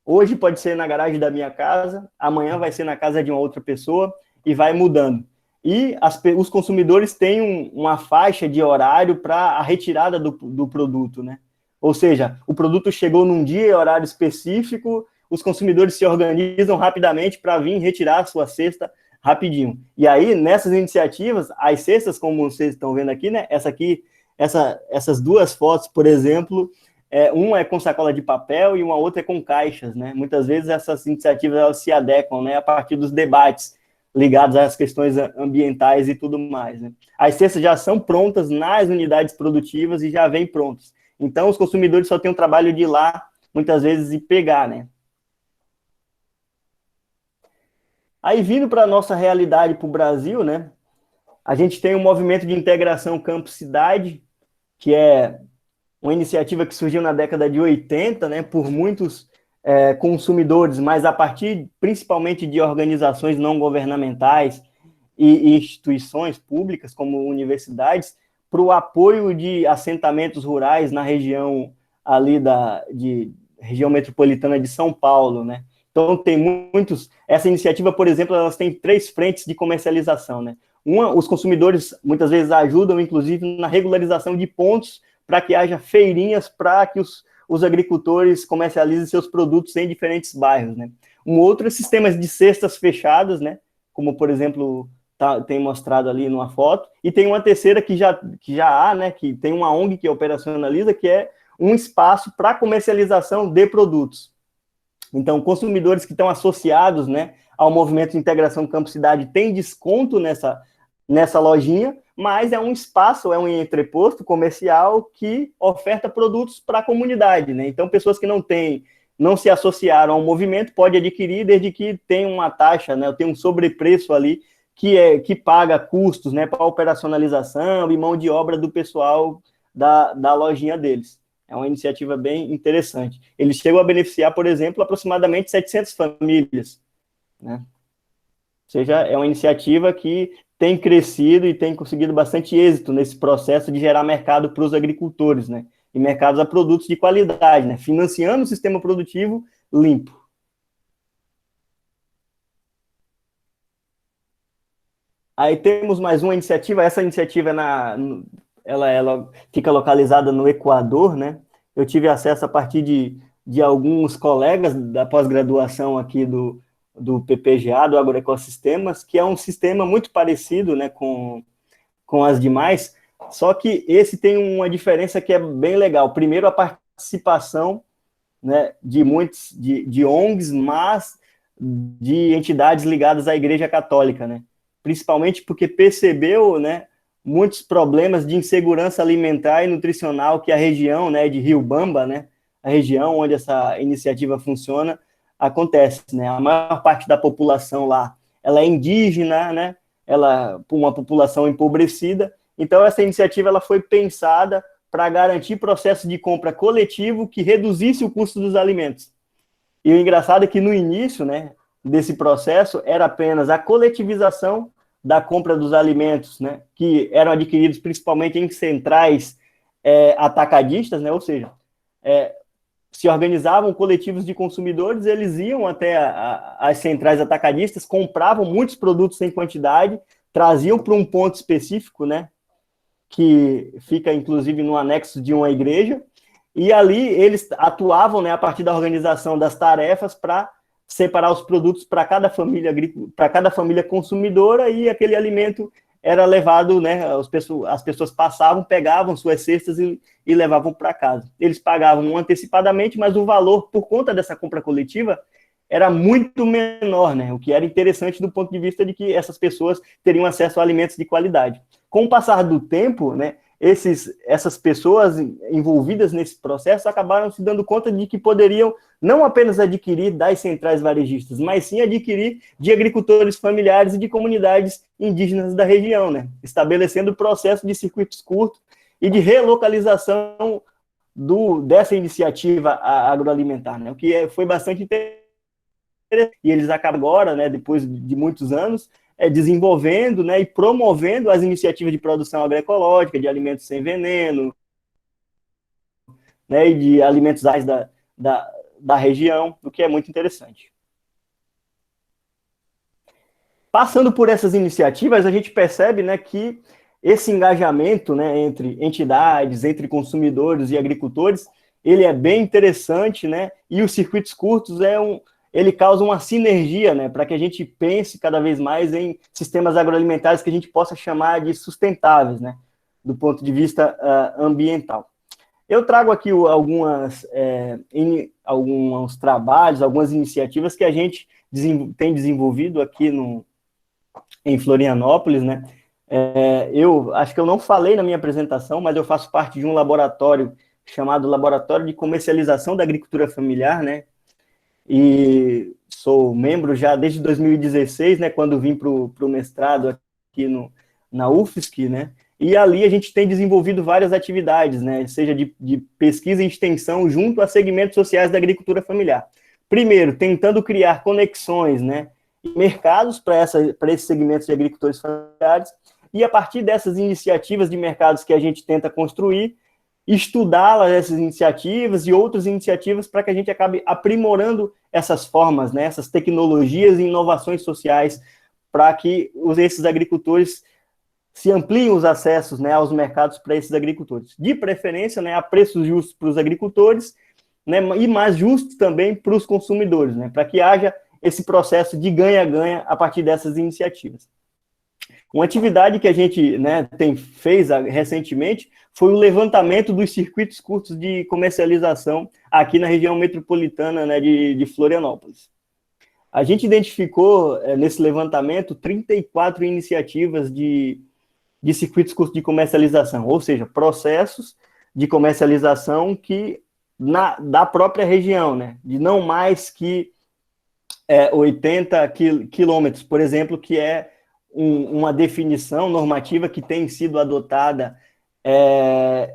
Hoje pode ser na garagem da minha casa, amanhã vai ser na casa de uma outra pessoa, e vai mudando. E os consumidores têm uma faixa de horário para a retirada do produto, né? Ou seja, o produto chegou num dia e horário específico, os consumidores se organizam rapidamente para vir retirar a sua cesta rapidinho. E aí, nessas iniciativas, as cestas, como vocês estão vendo aqui, né? Essas duas fotos, por exemplo, uma é com sacola de papel e uma outra é com caixas, né? Muitas vezes essas iniciativas elas se adequam, né, a partir dos debates ligados às questões ambientais e tudo mais, né? As cestas já são prontas nas unidades produtivas e já vêm prontas. Então, os consumidores só têm o trabalho de ir lá, muitas vezes, e pegar, né? Aí, vindo para a nossa realidade, para o Brasil, né? A gente tem um movimento de integração campo-cidade, que é uma iniciativa que surgiu na década de 80, né, por muitos consumidores, mas a partir principalmente de organizações não governamentais e instituições públicas, como universidades, para o apoio de assentamentos rurais na região ali região metropolitana de São Paulo, né? Então, tem muitos... Essa iniciativa, por exemplo, elas têm 3 frentes de comercialização, né? Os consumidores, muitas vezes, ajudam, inclusive, na regularização de pontos para que haja feirinhas para que os agricultores comercializem seus produtos em diferentes bairros, né? Um outro é sistemas de cestas fechadas, né? Como, por exemplo, tem mostrado ali numa foto. E tem uma terceira que já há, né? Que tem uma ONG que operacionaliza, que é um espaço para comercialização de produtos. Então, consumidores que estão associados, né, ao movimento de integração campo-cidade têm desconto nessa lojinha, mas é um espaço, é um entreposto comercial que oferta produtos para a comunidade, né? Então, pessoas que não se associaram ao movimento podem adquirir desde que tem uma taxa, né, tem um sobrepreço ali que paga custos, né, para operacionalização e mão de obra do pessoal da lojinha deles. É uma iniciativa bem interessante. Eles chegam a beneficiar, por exemplo, aproximadamente 700 famílias, né? Ou seja, é uma iniciativa que tem crescido e tem conseguido bastante êxito nesse processo de gerar mercado para os agricultores, né? E mercados a produtos de qualidade, né? Financiando o sistema produtivo limpo. Aí temos mais uma iniciativa. Essa iniciativa ela fica localizada no Equador, né? Eu tive acesso a partir de alguns colegas da pós-graduação aqui do PPGA, do Agroecossistemas, que é um sistema muito parecido, né, com as demais, só que esse tem uma diferença que é bem legal. Primeiro, a participação, né, de ONGs, mas de entidades ligadas à Igreja Católica, né? Principalmente porque percebeu, né, muitos problemas de insegurança alimentar e nutricional que a região, né, de Riobamba, né, a região onde essa iniciativa funciona, acontece, né? A maior parte da população lá, ela é indígena, né? Ela uma população empobrecida. Então essa iniciativa ela foi pensada para garantir processo de compra coletivo que reduzisse o custo dos alimentos. E o engraçado é que no início, né, desse processo era apenas a coletivização da compra dos alimentos, né, que eram adquiridos principalmente em centrais atacadistas, né, ou seja, se organizavam coletivos de consumidores, eles iam até as centrais atacadistas, compravam muitos produtos em quantidade, traziam para um ponto específico, né, que fica inclusive no anexo de uma igreja, e ali eles atuavam, né, a partir da organização das tarefas para separar os produtos para cada família consumidora, e aquele alimento era levado, né, as pessoas passavam, pegavam suas cestas e levavam para casa. Eles pagavam antecipadamente, mas o valor, por conta dessa compra coletiva, era muito menor, né, o que era interessante do ponto de vista de que essas pessoas teriam acesso a alimentos de qualidade. Com o passar do tempo, né, essas pessoas envolvidas nesse processo acabaram se dando conta de que poderiam não apenas adquirir das centrais varejistas, mas sim adquirir de agricultores familiares e de comunidades indígenas da região, né? Estabelecendo o processo de circuitos curtos e de relocalização dessa iniciativa agroalimentar, né? O que foi bastante interessante. E eles acabam agora, né, depois de muitos anos, desenvolvendo, né, e promovendo as iniciativas de produção agroecológica, de alimentos sem veneno, né, e de alimentos da região, o que é muito interessante. Passando por essas iniciativas, a gente percebe, né, que esse engajamento, né, entre entidades, entre consumidores e agricultores, ele é bem interessante, né, e os circuitos curtos ele causa uma sinergia, né, para que a gente pense cada vez mais em sistemas agroalimentares que a gente possa chamar de sustentáveis, né, do ponto de vista ambiental. Eu trago aqui alguns trabalhos, algumas iniciativas que a gente tem desenvolvido aqui em Florianópolis, né. Eu acho que eu não falei na minha apresentação, mas eu faço parte de um laboratório chamado Laboratório de Comercialização da Agricultura Familiar, né, e sou membro já desde 2016, né, quando vim para o mestrado aqui na UFSC, né, e ali a gente tem desenvolvido várias atividades, né, seja de pesquisa e extensão junto a segmentos sociais da agricultura familiar. Primeiro, tentando criar conexões, né, mercados para esses segmentos de agricultores familiares, e a partir dessas iniciativas de mercados que a gente tenta construir, estudá-las, essas iniciativas e outras iniciativas para que a gente acabe aprimorando essas formas, né, essas tecnologias e inovações sociais para que esses agricultores se ampliem os acessos, né, aos mercados para esses agricultores. De preferência, né, a preços justos para os agricultores, né, e mais justos também para os consumidores, né, para que haja esse processo de ganha-ganha a partir dessas iniciativas. Uma atividade que a gente, né, fez recentemente foi o levantamento dos circuitos curtos de comercialização aqui na região metropolitana, né, de Florianópolis. A gente identificou, nesse levantamento, 34 iniciativas de circuitos curtos de comercialização, ou seja, processos de comercialização da própria região, né, de não mais que 80 quilômetros, por exemplo, que é uma definição normativa que tem sido adotada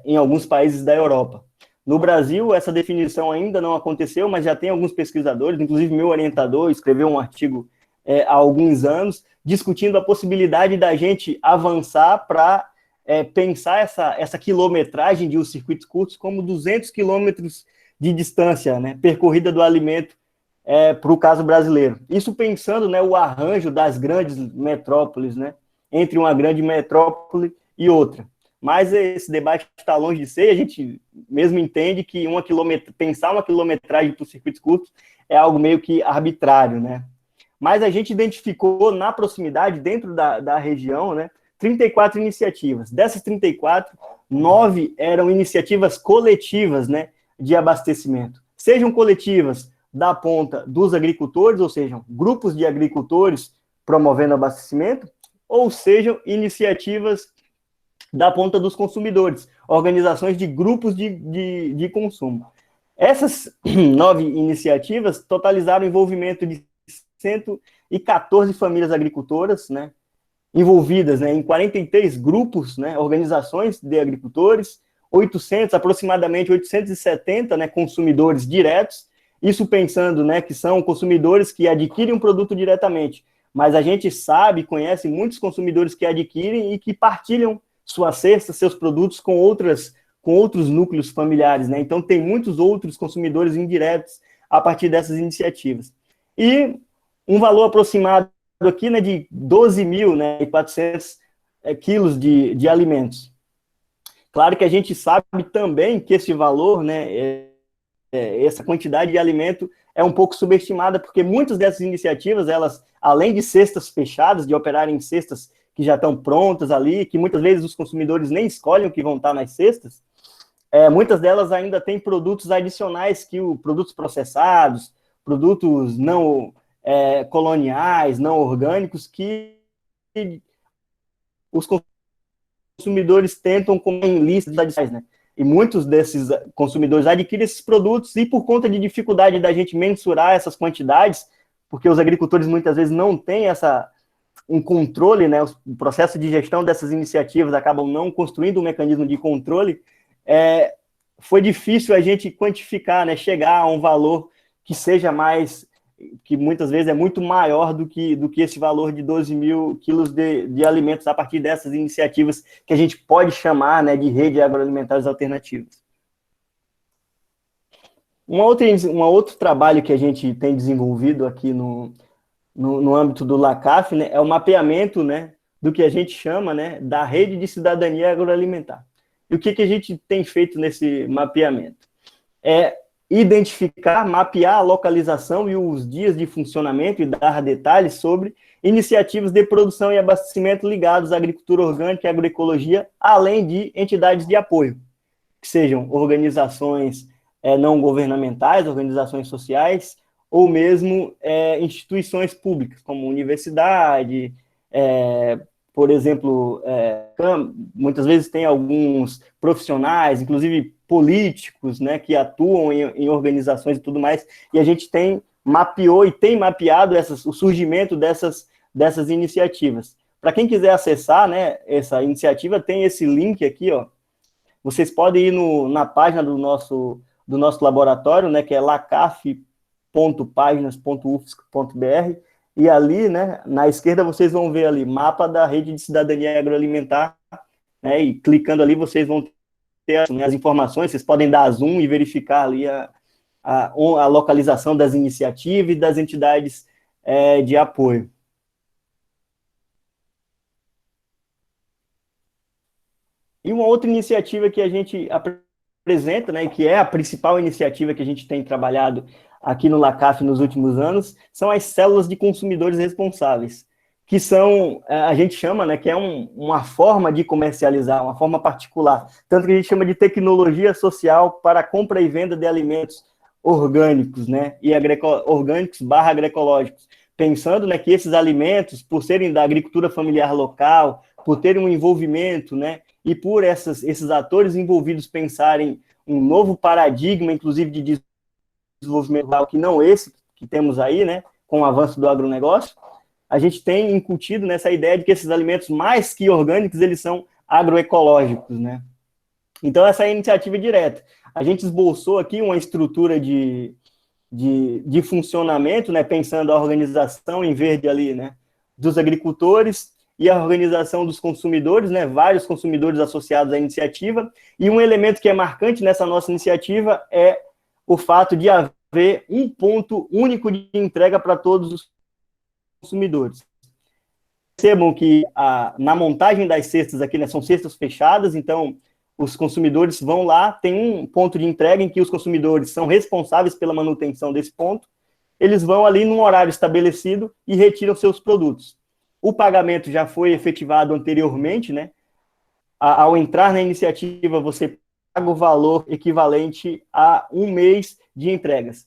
em alguns países da Europa. No Brasil, essa definição ainda não aconteceu, mas já tem alguns pesquisadores, inclusive meu orientador escreveu um artigo há alguns anos, discutindo a possibilidade da gente avançar para pensar essa quilometragem de os circuitos curtos como 200 quilômetros de distância, né, percorrida do alimento para o caso brasileiro. Isso pensando, né, o arranjo das grandes metrópoles, né, entre uma grande metrópole e outra. Mas esse debate está longe de ser, a gente mesmo entende que pensar uma quilometragem para os circuitos curtos é algo meio que arbitrário, né? Mas a gente identificou na proximidade, dentro da região, né, 34 iniciativas. Dessas 34, 9 eram iniciativas coletivas, né, de abastecimento. Sejam coletivas da ponta dos agricultores, ou seja, grupos de agricultores promovendo abastecimento, ou sejam iniciativas da ponta dos consumidores, organizações de grupos de consumo. Essas 9 iniciativas totalizaram envolvimento de 114 famílias agricultoras, né, envolvidas, né, em 43 grupos, né, organizações de agricultores, aproximadamente 870, né, consumidores diretos, isso pensando, né, que são consumidores que adquirem um produto diretamente, mas a gente sabe, conhece muitos consumidores que adquirem e que partilham sua cesta, seus produtos com outros núcleos familiares, né? Então tem muitos outros consumidores indiretos a partir dessas iniciativas. E um valor aproximado aqui, né, de 12.400 quilos de alimentos. Claro que a gente sabe também que esse valor, né, essa quantidade de alimento é um pouco subestimada, porque muitas dessas iniciativas, elas, além de cestas fechadas, de operarem em cestas que já estão prontas ali, que muitas vezes os consumidores nem escolhem o que vão estar nas cestas, muitas delas ainda têm produtos adicionais, produtos processados, produtos não coloniais, não orgânicos, que os consumidores tentam comer em listas adicionais, né? E muitos desses consumidores adquirem esses produtos e por conta de dificuldade da gente mensurar essas quantidades, porque os agricultores muitas vezes não têm um controle, né, o processo de gestão dessas iniciativas acabam não construindo um mecanismo de controle, foi difícil a gente quantificar, né, chegar a um valor que seja que muitas vezes é muito maior do que esse valor de 12.000 quilos de alimentos a partir dessas iniciativas que a gente pode chamar, né, de rede agroalimentares alternativas. Um outro trabalho que a gente tem desenvolvido aqui no âmbito do LACAF, né, é o mapeamento, né, do que a gente chama, né, da rede de cidadania agroalimentar. E o que a gente tem feito nesse mapeamento? identificar, mapear a localização e os dias de funcionamento e dar detalhes sobre iniciativas de produção e abastecimento ligados à agricultura orgânica e agroecologia, além de entidades de apoio, que sejam organizações não governamentais, organizações sociais, ou mesmo instituições públicas, como universidade, por exemplo, muitas vezes tem alguns profissionais, inclusive políticos, né, que atuam em organizações e tudo mais, e a gente mapeou e tem mapeado o surgimento dessas iniciativas. Para quem quiser acessar, né, essa iniciativa, tem esse link aqui, ó. Vocês podem ir na página do nosso laboratório, né, que é lacaf.paginas.ufsc.br, e ali, né, na esquerda, vocês vão ver ali, mapa da Rede de Cidadania Agroalimentar, né, e clicando ali, vocês vão ter as informações, vocês podem dar zoom e verificar ali a localização das iniciativas e das entidades de apoio. E uma outra iniciativa que a gente apresenta, né, que é a principal iniciativa que a gente tem trabalhado aqui no LACAF nos últimos anos, são as células de consumidores responsáveis, que são, a gente chama, né, que é uma forma de comercializar, uma forma particular, tanto que a gente chama de tecnologia social para a compra e venda de alimentos orgânicos, né, e orgânicos / agroecológicos, pensando, né, que esses alimentos, por serem da agricultura familiar local, por terem um envolvimento, né, e por esses atores envolvidos pensarem um novo paradigma, inclusive de desenvolvimento rural, que não esse que temos aí, né, com o avanço do agronegócio, a gente tem incutido nessa ideia de que esses alimentos, mais que orgânicos, eles são agroecológicos, né. Então, essa é a iniciativa direta. A gente esboçou aqui uma estrutura de funcionamento, né, pensando a organização em verde ali, né, dos agricultores e a organização dos consumidores, né, vários consumidores associados à iniciativa, e um elemento que é marcante nessa nossa iniciativa é o fato de haver um ponto único de entrega para todos os consumidores. Percebam que na montagem das cestas aqui, né, são cestas fechadas, então os consumidores vão lá, tem um ponto de entrega em que os consumidores são responsáveis pela manutenção desse ponto, eles vão ali num horário estabelecido e retiram seus produtos. O pagamento já foi efetivado anteriormente, né? Ao entrar na iniciativa, você paga o valor equivalente a um mês de entregas,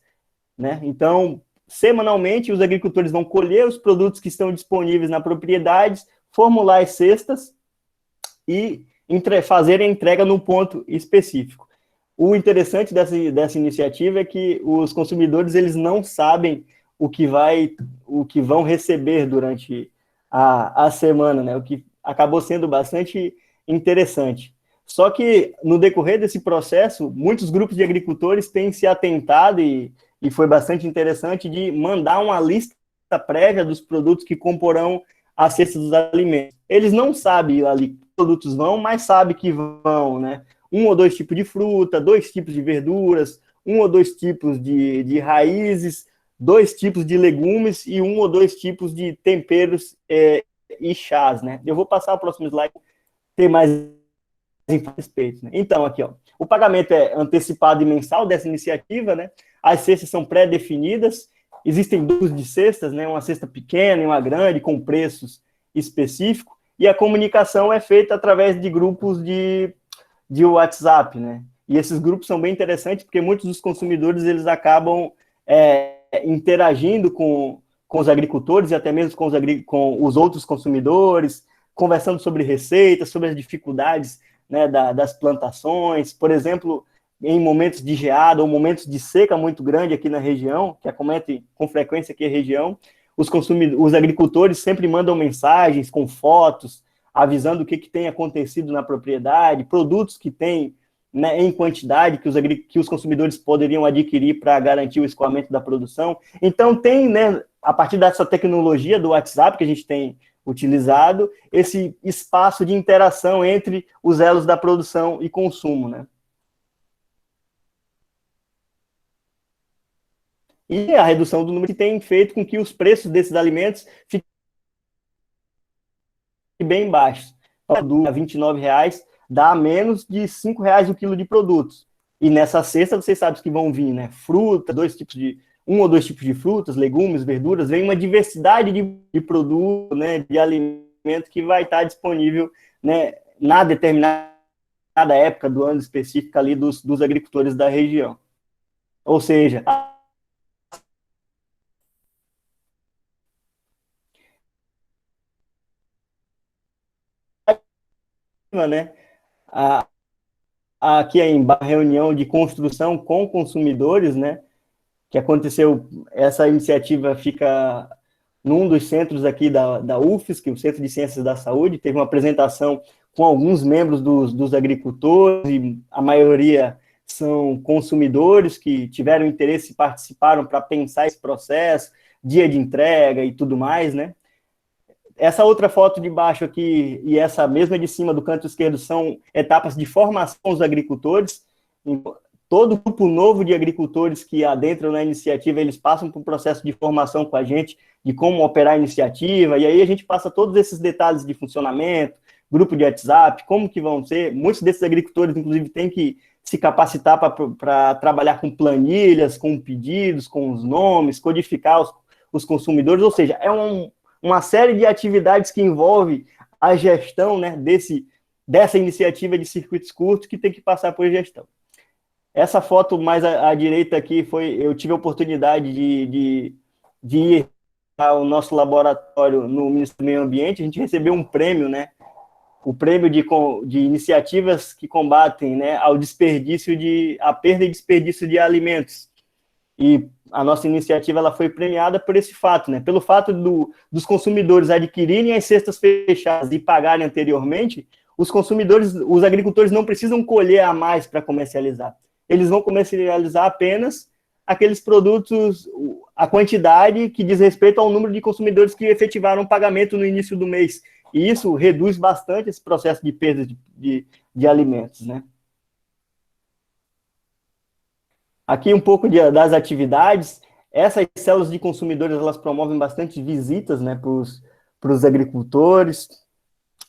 né? Então, semanalmente, os agricultores vão colher os produtos que estão disponíveis na propriedade, formular as cestas e fazer a entrega num ponto específico. O interessante dessa iniciativa é que os consumidores, eles não sabem o que vão receber durante a semana, né? O que acabou sendo bastante interessante. Só que, no decorrer desse processo, muitos grupos de agricultores têm se atentado, e foi bastante interessante, de mandar uma lista prévia dos produtos que comporão a cesta dos alimentos. Eles não sabem ali que produtos vão, mas sabem que vão, né? 1 ou 2 tipos de fruta, 2 tipos de verduras, 1 ou 2 tipos de raízes, 2 tipos de legumes e 1 ou 2 tipos de temperos e chás, né? Eu vou passar o próximo slide, ter mais a respeito, né? Então, aqui, ó, o pagamento é antecipado e mensal dessa iniciativa, né? As cestas são pré-definidas, existem 2 de cestas, né? Uma cesta pequena e uma grande, com preços específicos, e a comunicação é feita através de grupos de WhatsApp, né? E esses grupos são bem interessantes, porque muitos dos consumidores, eles acabam interagindo com os agricultores e até mesmo com os outros consumidores, conversando sobre receitas, sobre as dificuldades, né, das plantações. Por exemplo, em momentos de geada ou momentos de seca muito grande aqui na região, que acomete com frequência aqui a região, os agricultores sempre mandam mensagens com fotos, avisando o que tem acontecido na propriedade, produtos que tem, né, em quantidade que os consumidores poderiam adquirir para garantir o escoamento da produção. Então, tem, né, a partir dessa tecnologia do WhatsApp que a gente tem utilizado, esse espaço de interação entre os elos da produção e consumo, né? E a redução do número que tem feito com que os preços desses alimentos fiquem bem baixos. R$ 29 dá menos de R$ 5 o quilo de produtos. E nessa cesta, vocês sabem que vão vir, né, fruta, um ou dois tipos de frutas, legumes, verduras, vem uma diversidade de produtos, né, de alimento que vai estar disponível, né, na determinada época do ano específica ali dos agricultores da região. Ou seja, né, aqui em reunião de construção com consumidores, né, que aconteceu, essa iniciativa fica num dos centros aqui da UFSC, o Centro de Ciências da Saúde, teve uma apresentação com alguns membros dos agricultores, e a maioria são consumidores que tiveram interesse e participaram para pensar esse processo, dia de entrega e tudo mais, né? Essa outra foto de baixo aqui e essa mesma de cima do canto esquerdo são etapas de formação dos agricultores. Todo grupo novo de agricultores que adentram na iniciativa, eles passam por um processo de formação com a gente, de como operar a iniciativa, e aí a gente passa todos esses detalhes de funcionamento, grupo de WhatsApp, como que vão ser. Muitos desses agricultores, inclusive, têm que se capacitar para trabalhar com planilhas, com pedidos, com os nomes, codificar os consumidores, ou seja, é uma série de atividades que envolve a gestão, né, dessa iniciativa de circuitos curtos que tem que passar por gestão. Essa foto mais à direita aqui eu tive a oportunidade de ir ao nosso laboratório no Ministério do Meio Ambiente. A gente recebeu um prêmio, né, o prêmio de iniciativas que combatem, né, a perda e desperdício de alimentos. E a nossa iniciativa ela foi premiada por esse fato, né? Pelo fato dos consumidores adquirirem as cestas fechadas e pagarem anteriormente, os agricultores não precisam colher a mais para comercializar. Eles vão comercializar apenas aqueles produtos, a quantidade que diz respeito ao número de consumidores que efetivaram o pagamento no início do mês. E isso reduz bastante esse processo de perda de alimentos, né? Aqui um pouco das atividades. Essas células de consumidores, elas promovem bastante visitas, né, para os agricultores,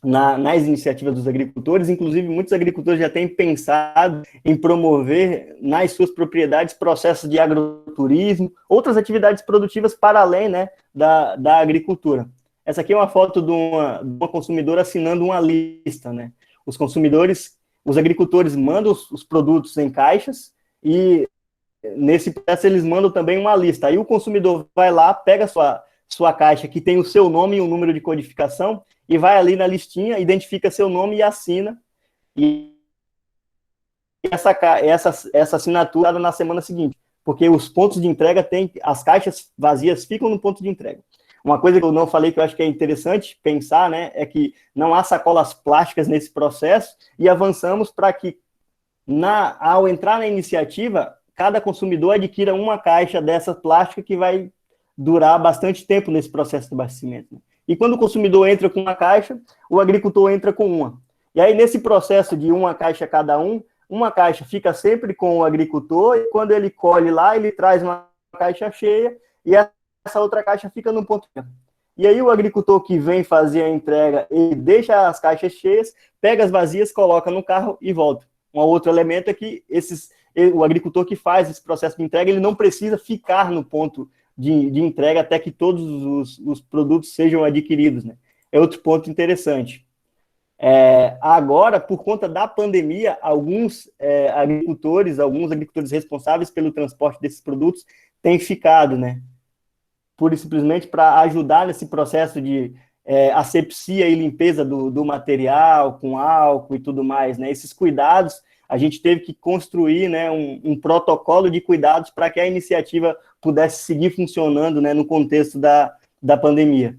nas iniciativas dos agricultores. Inclusive, muitos agricultores já têm pensado em promover nas suas propriedades processos de agroturismo, outras atividades produtivas para além, né, da agricultura. Essa aqui é uma foto de uma consumidora assinando uma lista, né? Os agricultores mandam os produtos em caixas e nesse processo eles mandam também uma lista. Aí o consumidor vai lá, pega a sua caixa que tem o seu nome e o número de codificação e vai ali na listinha, identifica seu nome e assina. E essa assinatura na semana seguinte, porque os pontos de entrega as caixas vazias ficam no ponto de entrega. Uma coisa que eu não falei que eu acho que é interessante pensar, né, é que não há sacolas plásticas nesse processo e avançamos para que, ao entrar na iniciativa, cada consumidor adquira uma caixa dessa plástica que vai durar bastante tempo nesse processo de abastecimento. E quando o consumidor entra com uma caixa, o agricultor entra com uma. E aí, nesse processo de uma caixa cada uma caixa fica sempre com o agricultor, e quando ele colhe lá, ele traz uma caixa cheia, e essa outra caixa fica no ponto. E aí o agricultor que vem fazer a entrega, ele deixa as caixas cheias, pega as vazias, coloca no carro e volta. Um outro elemento é que o agricultor que faz esse processo de entrega, ele não precisa ficar no ponto de entrega até que todos os produtos sejam adquiridos, né? É outro ponto interessante. Agora, por conta da pandemia, alguns agricultores responsáveis pelo transporte desses produtos têm ficado, né? Pura e simplesmente para ajudar nesse processo de asepsia e limpeza do material, com álcool e tudo mais, né? Esses cuidados, a gente teve que construir, né, um protocolo de cuidados para que a iniciativa pudesse seguir funcionando, né, no contexto da pandemia.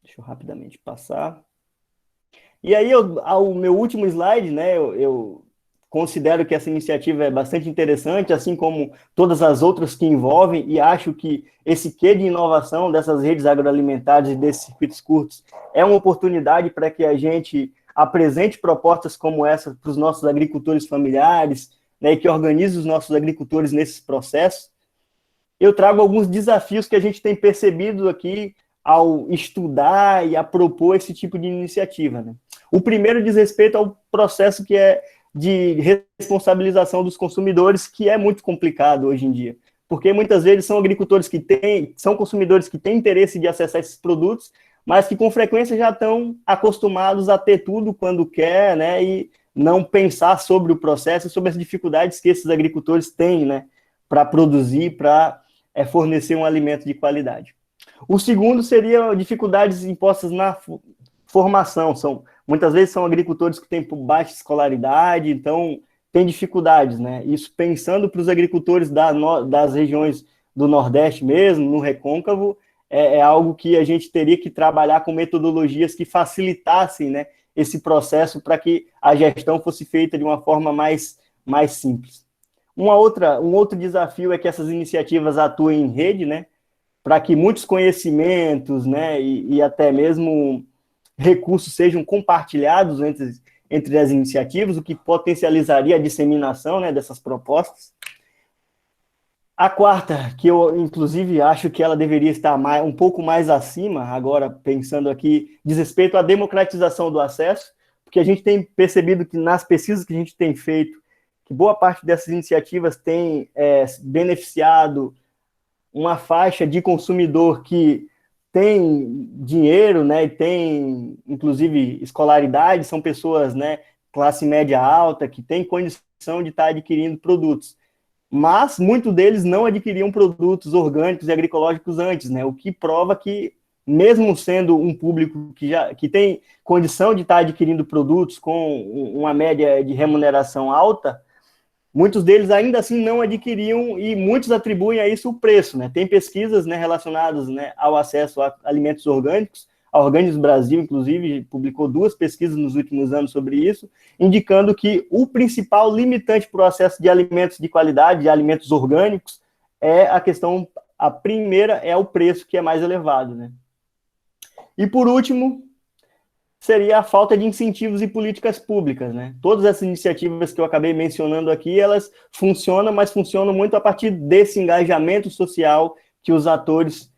Deixa eu rapidamente passar. E aí, ao meu último slide, né, eu considero que essa iniciativa é bastante interessante, assim como todas as outras que envolvem, e acho que esse quê de inovação dessas redes agroalimentares e desses circuitos curtos é uma oportunidade para que a gente apresente propostas como essa para os nossos agricultores familiares, né, e que organize os nossos agricultores nesses processos. Eu trago alguns desafios que a gente tem percebido aqui ao estudar e a propor esse tipo de iniciativa, né? O primeiro diz respeito ao processo que é de responsabilização dos consumidores, que é muito complicado hoje em dia, porque muitas vezes são agricultores são consumidores que têm interesse de acessar esses produtos, mas que com frequência já estão acostumados a ter tudo quando quer, né, e não pensar sobre o processo, sobre as dificuldades que esses agricultores têm, né, para produzir, para fornecer um alimento de qualidade. O segundo seria dificuldades impostas na formação. Muitas vezes são agricultores que têm baixa escolaridade, então tem dificuldades, né? Isso pensando para os agricultores das regiões do Nordeste mesmo, no recôncavo, é algo que a gente teria que trabalhar com metodologias que facilitassem, né, esse processo para que a gestão fosse feita de uma forma mais simples. Um outro desafio é que essas iniciativas atuem em rede, né, para que muitos conhecimentos, né, e até mesmo recursos sejam compartilhados entre as iniciativas, o que potencializaria a disseminação, né, dessas propostas. A quarta, que eu, inclusive, acho que ela deveria estar um pouco mais acima, agora pensando aqui, diz respeito à democratização do acesso, porque a gente tem percebido que nas pesquisas que a gente tem feito, que boa parte dessas iniciativas tem beneficiado uma faixa de consumidor que tem dinheiro, né, e tem, inclusive, escolaridade, são pessoas, né, classe média alta, que têm condição de estar adquirindo produtos. Mas muitos deles não adquiriam produtos orgânicos e agroecológicos antes, né, o que prova que, mesmo sendo um público que tem condição de estar adquirindo produtos com uma média de remuneração alta, muitos deles ainda assim não adquiriam e muitos atribuem a isso o preço, né? Tem pesquisas, né, relacionadas, né, ao acesso a alimentos orgânicos. A Organismos Brasil, inclusive, publicou 2 pesquisas nos últimos anos sobre isso, indicando que o principal limitante para o acesso de alimentos de qualidade, de alimentos orgânicos, a primeira é o preço, que é mais elevado, né? E por último, seria a falta de incentivos e políticas públicas, né? Todas essas iniciativas que eu acabei mencionando aqui, elas funcionam, mas funcionam muito a partir desse engajamento social que os atores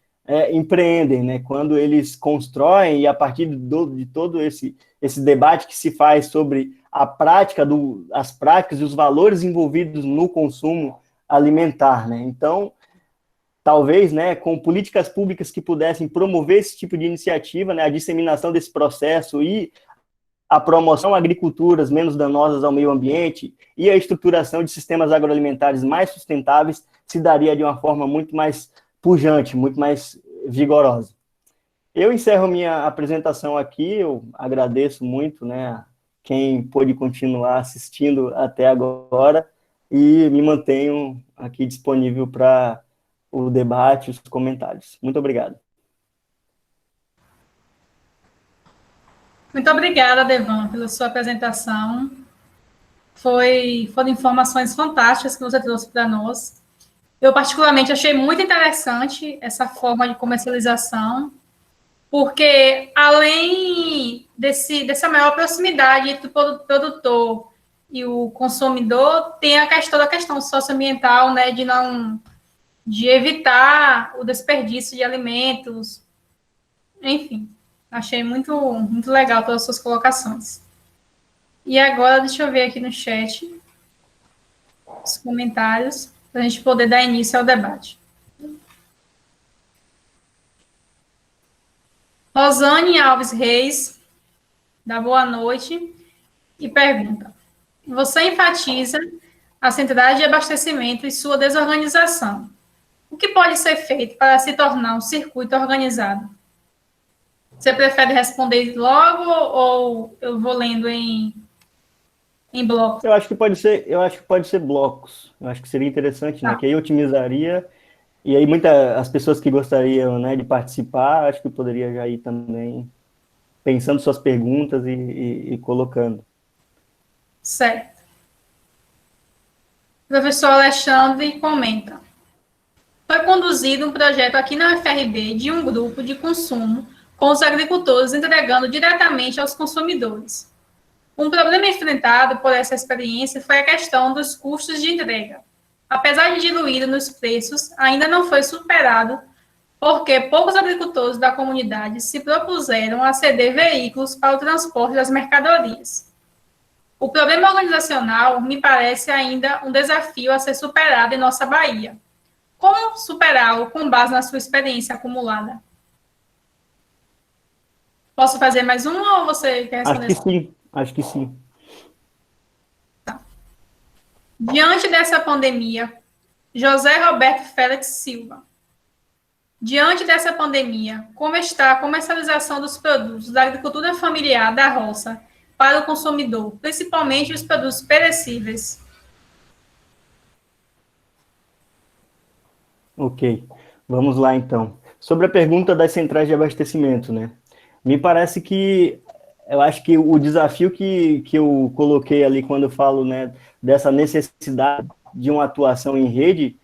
empreendem, né? Quando eles constroem, e a partir de todo esse debate que se faz sobre as práticas e os valores envolvidos no consumo alimentar, né? Então, talvez, né, com políticas públicas que pudessem promover esse tipo de iniciativa, né, a disseminação desse processo e a promoção a agriculturas menos danosas ao meio ambiente e a estruturação de sistemas agroalimentares mais sustentáveis se daria de uma forma muito mais pujante, muito mais vigorosa. Eu encerro minha apresentação aqui, eu agradeço muito, né, quem pôde continuar assistindo até agora e me mantenho aqui disponível para o debate, os comentários. Muito obrigado. Muito obrigada, Devan, pela sua apresentação. Foram informações fantásticas que você trouxe para nós. Eu, particularmente, achei muito interessante essa forma de comercialização, porque, além dessa maior proximidade entre o produtor e o consumidor, tem a questão socioambiental, né, de evitar o desperdício de alimentos. Enfim, achei muito, muito legal todas as suas colocações. E agora, deixa eu ver aqui no chat os comentários, para a gente poder dar início ao debate. Rosane Alves Reis dá boa noite e pergunta: você enfatiza a centralidade de abastecimento e sua desorganização. O que pode ser feito para se tornar um circuito organizado? Você prefere responder logo ou eu vou lendo em blocos? Eu acho que pode ser blocos. Eu acho que seria interessante, né? Que aí otimizaria. E aí as pessoas que gostariam, né, de participar, acho que poderia já ir também pensando suas perguntas e colocando. Certo. O professor Alexandre comenta: foi conduzido um projeto aqui na UFRB de um grupo de consumo com os agricultores entregando diretamente aos consumidores. Um problema enfrentado por essa experiência foi a questão dos custos de entrega. Apesar de diluído nos preços, ainda não foi superado porque poucos agricultores da comunidade se propuseram a ceder veículos para o transporte das mercadorias. O problema organizacional me parece ainda um desafio a ser superado em nossa Bahia. Como superá-lo com base na sua experiência acumulada? Posso fazer mais uma ou você quer responder? Acho que sim. Diante dessa pandemia, José Roberto Félix Silva. Diante dessa pandemia, como está a comercialização dos produtos da agricultura familiar da roça para o consumidor, principalmente os produtos perecíveis? Ok, vamos lá então. Sobre a pergunta das centrais de abastecimento, né? Me parece que, eu acho que o desafio que eu coloquei ali quando eu falo, né, dessa necessidade de uma atuação em rede,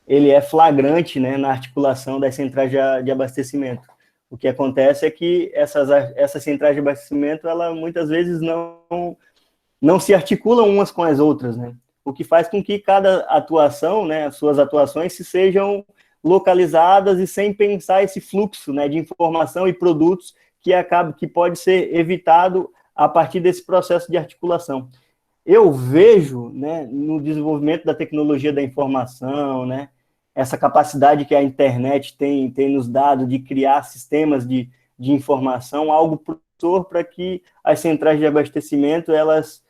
ele é flagrante, né, na articulação das centrais de abastecimento. O que acontece é que essas centrais de abastecimento, ela muitas vezes não se articulam umas com as outras, né? O que faz com que cada atuação, né, suas atuações se sejam localizadas e sem pensar esse fluxo, né, de informação e produtos que pode ser evitado a partir desse processo de articulação. Eu vejo, né, no desenvolvimento da tecnologia da informação, né, essa capacidade que a internet tem nos dado de criar sistemas de informação, algo propulsor para que as centrais de abastecimento, elas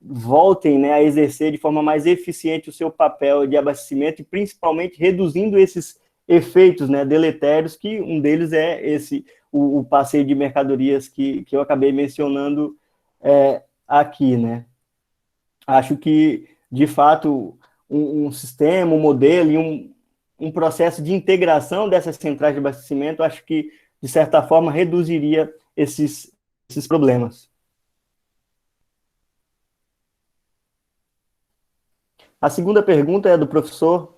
voltem, né, a exercer de forma mais eficiente o seu papel de abastecimento e principalmente reduzindo esses efeitos, né, deletérios, que um deles é o passeio de mercadorias que eu acabei mencionando aqui, né. Acho que, de fato, um sistema, um modelo e um processo de integração dessas centrais de abastecimento, acho que, de certa forma, reduziria esses problemas. A segunda pergunta é do professor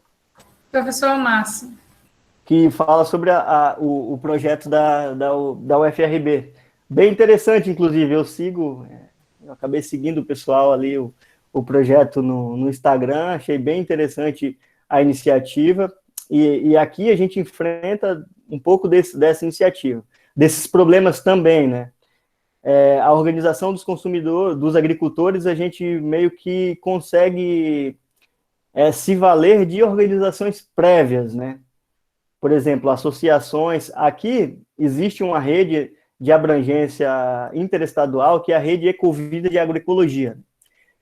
Márcio. Que fala sobre o projeto da UFRB. Bem interessante, inclusive, eu acabei seguindo o pessoal ali, o projeto no Instagram, achei bem interessante a iniciativa, e aqui a gente enfrenta um pouco dessa iniciativa, desses problemas também, né? A organização dos consumidores, dos agricultores, a gente meio que consegue se valer de organizações prévias, né? Por exemplo, associações. Aqui existe uma rede de abrangência interestadual, que é a rede Ecovida de Agroecologia,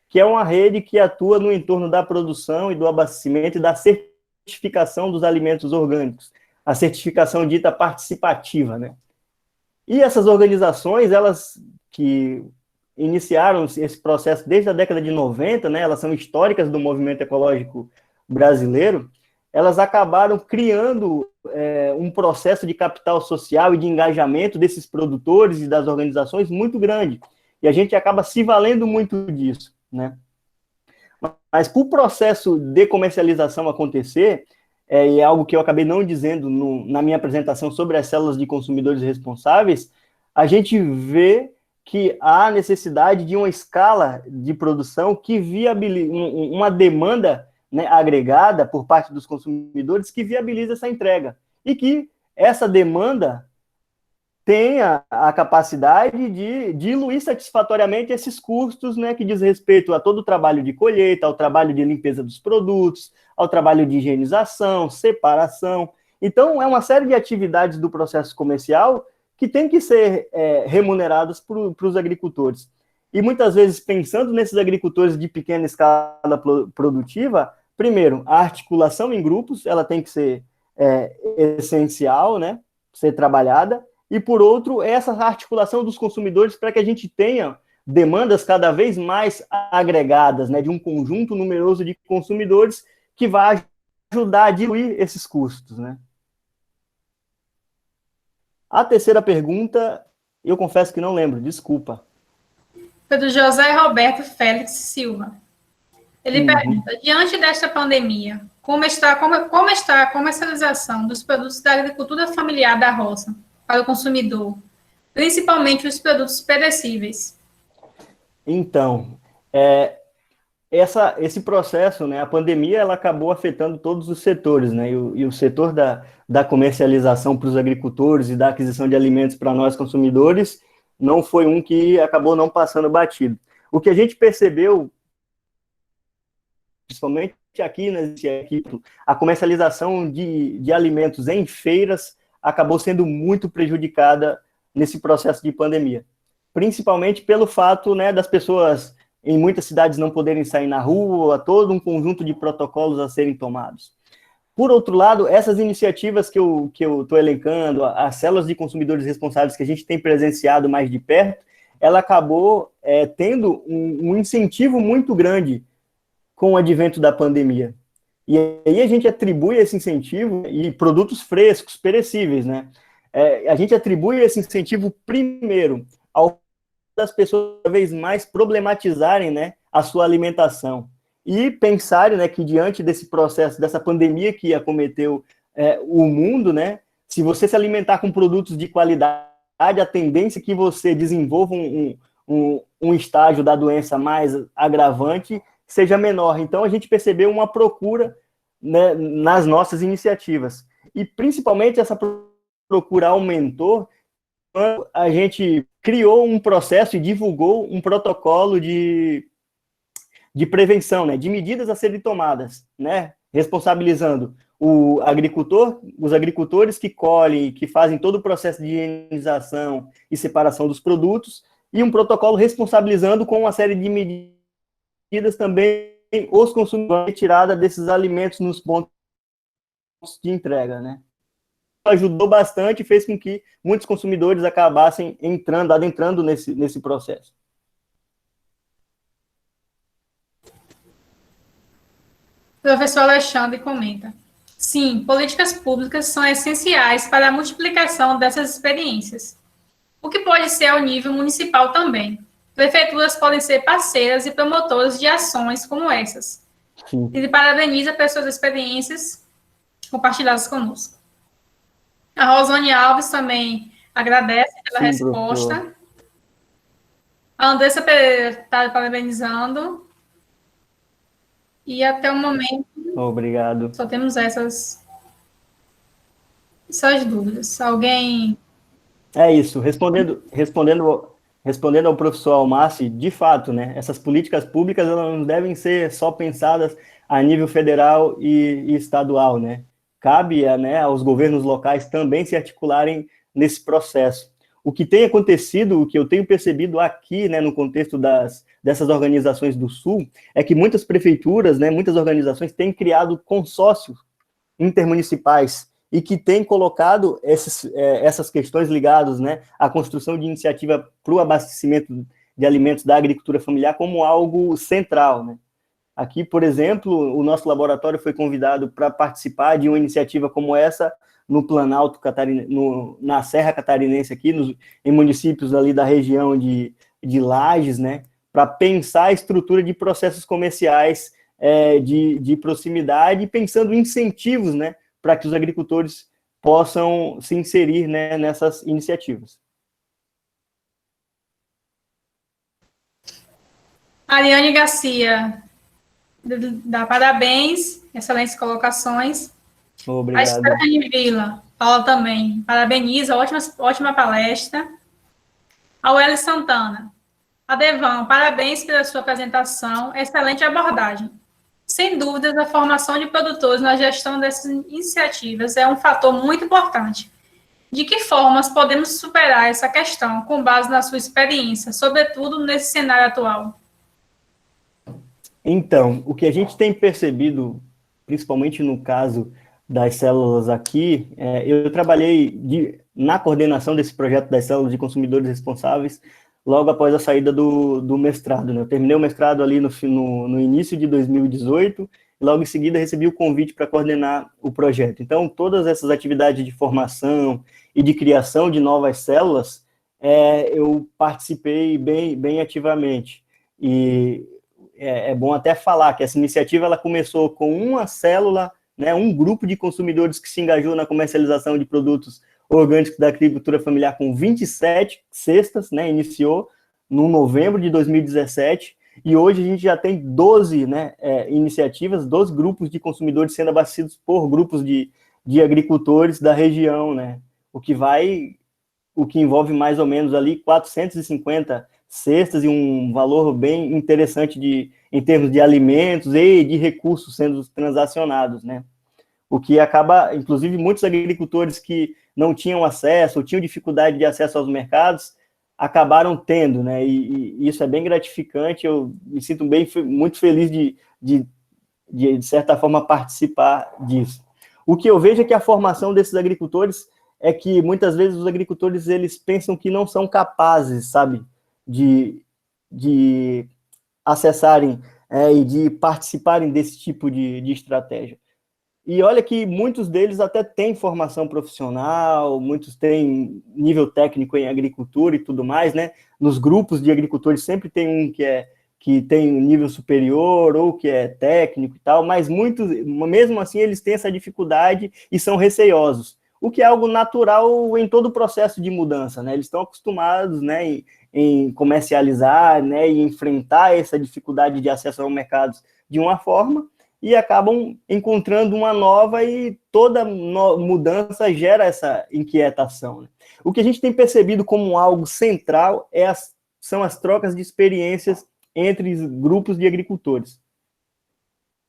que é uma rede que atua no entorno da produção e do abastecimento e da certificação dos alimentos orgânicos, a certificação dita participativa, né? E essas organizações, elas que iniciaram esse processo desde a década de 90, né, elas são históricas do movimento ecológico brasileiro, elas acabaram criando um processo de capital social e de engajamento desses produtores e das organizações muito grande. E a gente acaba se valendo muito disso, né? Mas para o processo de comercialização acontecer, e é algo que eu acabei não dizendo na minha apresentação sobre as células de consumidores responsáveis, a gente vê que há necessidade de uma escala de produção que viabilize uma demanda, né, agregada por parte dos consumidores que viabiliza essa entrega. E que essa demanda tenha a capacidade de diluir satisfatoriamente esses custos, né, que diz respeito a todo o trabalho de colheita, ao trabalho de limpeza dos produtos, ao trabalho de higienização, separação. Então, é uma série de atividades do processo comercial que tem que ser remuneradas para os agricultores. E muitas vezes, pensando nesses agricultores de pequena escala produtiva, primeiro, a articulação em grupos, ela tem que ser essencial, né, ser trabalhada, e por outro, essa articulação dos consumidores para que a gente tenha demandas cada vez mais agregadas, né, de um conjunto numeroso de consumidores que vai ajudar a diluir esses custos, né. A terceira pergunta, eu confesso que não lembro, desculpa. Foi do José Roberto Félix Silva. Ele pergunta, diante desta pandemia, como está a comercialização dos produtos da agricultura familiar da roça para o consumidor, principalmente os produtos perecíveis? Então, esse processo, né, a pandemia, ela acabou afetando todos os setores, né, e o setor da comercialização para os agricultores e da aquisição de alimentos para nós consumidores não foi um que acabou não passando batido. O que a gente percebeu, principalmente aqui, né, a comercialização de alimentos em feiras acabou sendo muito prejudicada nesse processo de pandemia, principalmente pelo fato, né, das pessoas em muitas cidades não poderem sair na rua, todo um conjunto de protocolos a serem tomados. Por outro lado, essas iniciativas que eu estou elencando, as células de consumidores responsáveis que a gente tem presenciado mais de perto, ela acabou tendo um incentivo muito grande com o advento da pandemia. E aí a gente atribui esse incentivo, e produtos frescos, perecíveis, né? A gente atribui esse incentivo primeiro ao das pessoas cada vez mais problematizarem, né, a sua alimentação e pensarem, né, que diante desse processo, dessa pandemia que acometeu o mundo, né, se você se alimentar com produtos de qualidade, a tendência é que você desenvolva um estágio da doença mais agravante seja menor. Então, a gente percebeu uma procura, né, nas nossas iniciativas. E, principalmente, essa procura aumentou quando a gente criou um processo e divulgou um protocolo de prevenção, né, de medidas a serem tomadas, né, responsabilizando o agricultor, os agricultores que colhem, que fazem todo o processo de higienização e separação dos produtos, e um protocolo responsabilizando com uma série de medidas também os consumidores, retirada desses alimentos nos pontos de entrega, né. Ajudou bastante e fez com que muitos consumidores acabassem adentrando nesse processo. O professor Alexandre comenta: sim, políticas públicas são essenciais para a multiplicação dessas experiências, o que pode ser ao nível municipal também. Prefeituras podem ser parceiras e promotoras de ações como essas. Sim. Ele parabeniza pelas suas experiências compartilhadas conosco. A Rosane Alves também agradece pela resposta. Professor. A Andressa está parabenizando. E até o momento... Obrigado. Só temos essas dúvidas. Alguém... É isso. Respondendo ao professor Almassi, de fato, né, essas políticas públicas elas não devem ser só pensadas a nível federal e estadual, né? Cabe, né, aos governos locais também se articularem nesse processo. O que tem acontecido, o que eu tenho percebido aqui, né, no contexto dessas organizações do Sul, é que muitas prefeituras, né, muitas organizações têm criado consórcios intermunicipais e que têm colocado essas questões ligadas, né, à construção de iniciativa para o abastecimento de alimentos da agricultura familiar como algo central, né. Aqui, por exemplo, o nosso laboratório foi convidado para participar de uma iniciativa como essa no Planalto Catarinense, na Serra Catarinense aqui, em municípios ali da região de Lages, né, para pensar a estrutura de processos comerciais de proximidade, pensando em incentivos, né, para que os agricultores possam se inserir, né, nessas iniciativas. Ariane Garcia dá parabéns, excelentes colocações. Obrigado. A Stephanie Vila fala também, parabeniza, ótima palestra. A Welly Santana: Adevan, parabéns pela sua apresentação, excelente abordagem. Sem dúvidas, a formação de produtores na gestão dessas iniciativas é um fator muito importante. De que formas podemos superar essa questão com base na sua experiência, sobretudo nesse cenário atual? Então, o que a gente tem percebido, principalmente no caso das células aqui, eu trabalhei na coordenação desse projeto das células de consumidores responsáveis logo após a saída do mestrado, né? Eu terminei o mestrado ali no início de 2018, e logo em seguida recebi o convite para coordenar o projeto. Então, todas essas atividades de formação e de criação de novas células, eu participei bem ativamente. E é bom até falar que essa iniciativa ela começou com uma célula, né, um grupo de consumidores que se engajou na comercialização de produtos orgânicos da agricultura familiar com 27 cestas, né, iniciou no novembro de 2017, e hoje a gente já tem 12, né, iniciativas, 12 grupos de consumidores sendo abastecidos por grupos de agricultores da região, né, o que envolve mais ou menos ali 450 cestas e um valor bem interessante em termos de alimentos e de recursos sendo transacionados, né? O que acaba, inclusive, muitos agricultores que não tinham acesso ou tinham dificuldade de acesso aos mercados acabaram tendo, né? E isso é bem gratificante. Eu me sinto muito feliz de certa forma, participar disso. O que eu vejo é que a formação desses agricultores é que muitas vezes os agricultores eles pensam que não são capazes, sabe, de acessarem e de participarem desse tipo de estratégia. E olha que muitos deles até têm formação profissional, muitos têm nível técnico em agricultura e tudo mais, né? Nos grupos de agricultores sempre tem um que tem um nível superior ou que é técnico e tal, mas muitos, mesmo assim, eles têm essa dificuldade e são receiosos, o que é algo natural em todo o processo de mudança, né? Eles estão acostumados, né, em comercializar, né, e enfrentar essa dificuldade de acesso ao mercado de uma forma, e acabam encontrando uma nova e toda mudança gera essa inquietação, né? O que a gente tem percebido como algo central são as trocas de experiências entre grupos de agricultores.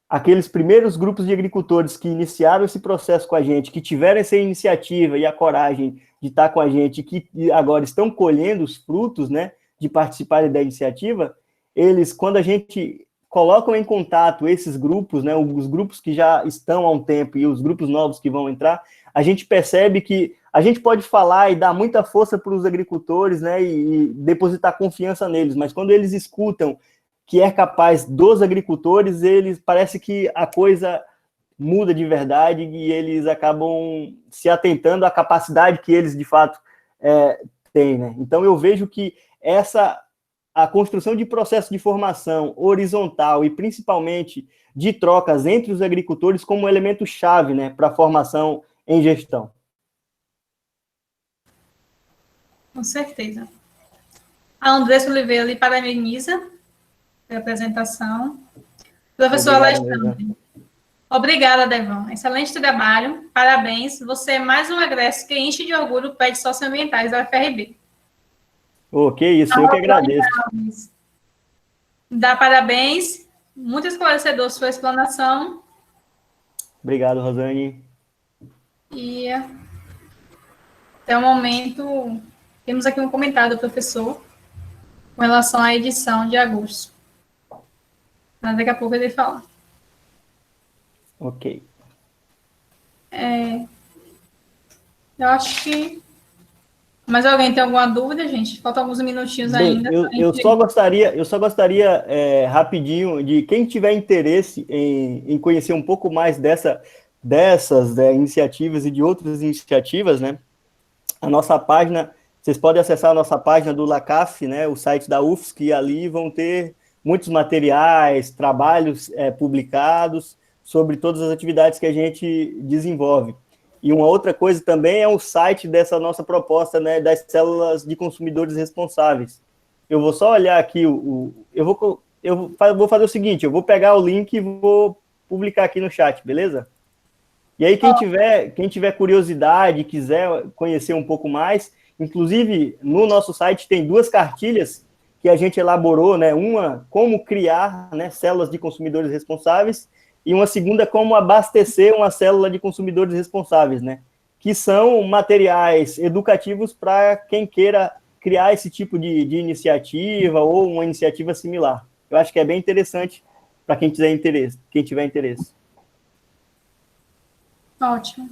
Aqueles primeiros grupos de agricultores que iniciaram esse processo com a gente, que tiveram essa iniciativa e a coragem de estar com a gente, que agora estão colhendo os frutos, né, de participarem da iniciativa, eles, quando a gente colocam em contato esses grupos, né, os grupos que já estão há um tempo e os grupos novos que vão entrar, a gente percebe que a gente pode falar e dar muita força para os agricultores, né, e depositar confiança neles, mas quando eles escutam que é capaz dos agricultores, eles parece que a coisa muda de verdade e eles acabam se atentando à capacidade que eles de fato têm, né? Então eu vejo que a construção de processo de formação horizontal e principalmente de trocas entre os agricultores como um elemento chave, né, para a formação em gestão. Com certeza. A Andressa Oliveira lhe parabeniza pela apresentação. Professor Alexandre. Obrigada, Devan. Excelente trabalho. Parabéns. Você é mais um egresso que enche de orgulho o PET socioambientais da UFRB. Que isso, eu que agradeço. Dá parabéns. Muito esclarecedor sua explanação. Obrigado, Rosane. E até o momento, temos aqui um comentário do professor com relação à edição de agosto. Mas daqui a pouco ele fala. Ok. Eu acho que... Mas alguém tem alguma dúvida, gente? Faltam alguns minutinhos ainda. Eu só gostaria rapidinho de quem tiver interesse em conhecer um pouco mais dessas iniciativas e de outras iniciativas, né? A nossa página, vocês podem acessar a nossa página do LACAF, né? O site da UFSC, e ali vão ter muitos materiais, trabalhos publicados sobre todas as atividades que a gente desenvolve. E uma outra coisa também é o site dessa nossa proposta, né, das células de consumidores responsáveis. Eu vou só olhar aqui, eu vou fazer o seguinte, eu vou pegar o link e vou publicar aqui no chat, beleza? E aí quem tiver curiosidade, quiser conhecer um pouco mais, inclusive no nosso site tem 2 cartilhas que a gente elaborou, né, uma, como criar, né, células de consumidores responsáveis, e uma segunda, como abastecer uma célula de consumidores responsáveis, né? Que são materiais educativos para quem queira criar esse tipo de iniciativa ou uma iniciativa similar. Eu acho que é bem interessante para quem tiver interesse. Ótimo.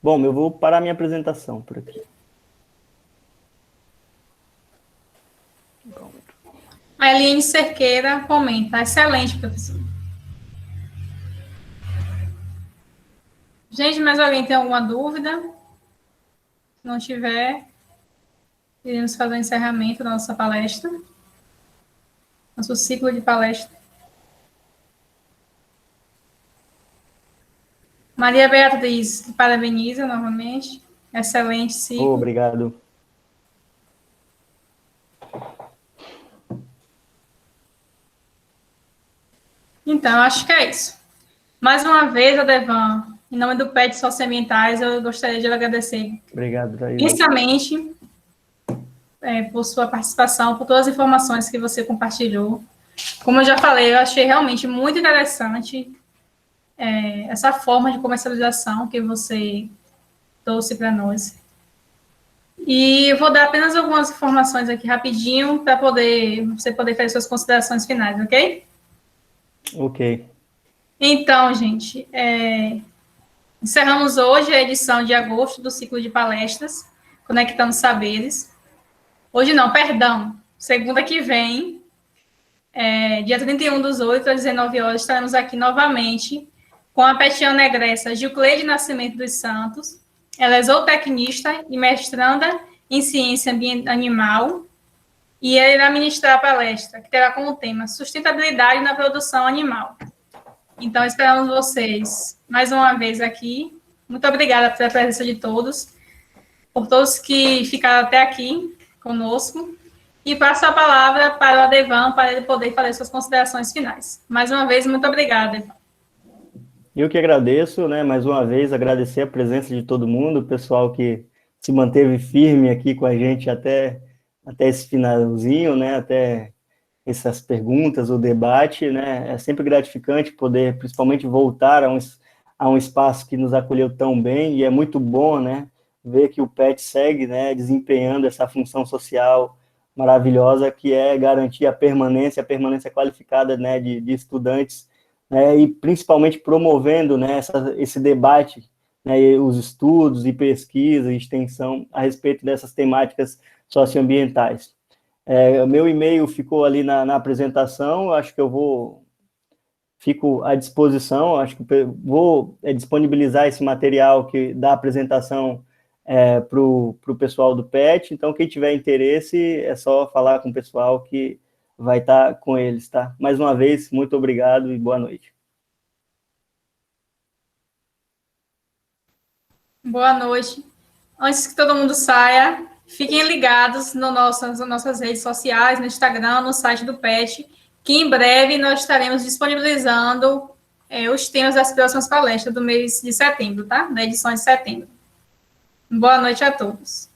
Bom, eu vou parar minha apresentação por aqui. A Eliane Cerqueira comenta. Excelente, professor. Gente, mais alguém tem alguma dúvida? Se não tiver, iremos fazer o encerramento da nossa palestra. nosso ciclo de palestra. Maria Beatriz, parabeniza novamente. Excelente ciclo. Obrigado. Então, acho que é isso. Mais uma vez, Adevan, em nome do PET Socioambientais, eu gostaria de agradecer Obrigado, Thaís. imensamente por sua participação, por todas as informações que você compartilhou. Como eu já falei, eu achei realmente muito interessante essa forma de comercialização que você trouxe para nós. E eu vou dar apenas algumas informações aqui rapidinho para você poder fazer suas considerações finais, ok? Ok. Então, gente, encerramos hoje a edição de agosto do ciclo de palestras Conectando Saberes. Hoje não, perdão, segunda que vem, dia 31/8, às 19 horas, estaremos aqui novamente com a petiana egressa Gilcleide Nascimento dos Santos. Ela é zootecnista e mestranda em ciência animal, e ela irá ministrar a palestra, que terá como tema Sustentabilidade na Produção Animal. Então, esperamos vocês mais uma vez aqui. Muito obrigada pela presença de todos, por todos que ficaram até aqui conosco. E passo a palavra para o Adevan, para ele poder fazer suas considerações finais. Mais uma vez, muito obrigada. Eu que agradeço, né, mais uma vez, agradecer a presença de todo mundo, o pessoal que se manteve firme aqui com a gente até esse finalzinho, né, até essas perguntas, o debate, né, é sempre gratificante poder, principalmente, voltar a um espaço que nos acolheu tão bem, e é muito bom, né, ver que o PET segue, né, desempenhando essa função social maravilhosa, que é garantir a permanência qualificada, né, de estudantes, né, e principalmente promovendo, né, esse debate, né, os estudos e pesquisa e extensão a respeito dessas temáticas socioambientais. O meu e-mail ficou ali na apresentação, acho que fico à disposição, acho que vou disponibilizar esse material da apresentação para o pessoal do PET, então quem tiver interesse é só falar com o pessoal que vai estar com eles, tá? Mais uma vez, muito obrigado e boa noite. Boa noite. Antes que todo mundo saia, fiquem ligados nas nossas redes sociais, no Instagram, no site do PET, que em breve nós estaremos disponibilizando os temas das próximas palestras do mês de setembro, tá? Da edição de setembro. Boa noite a todos.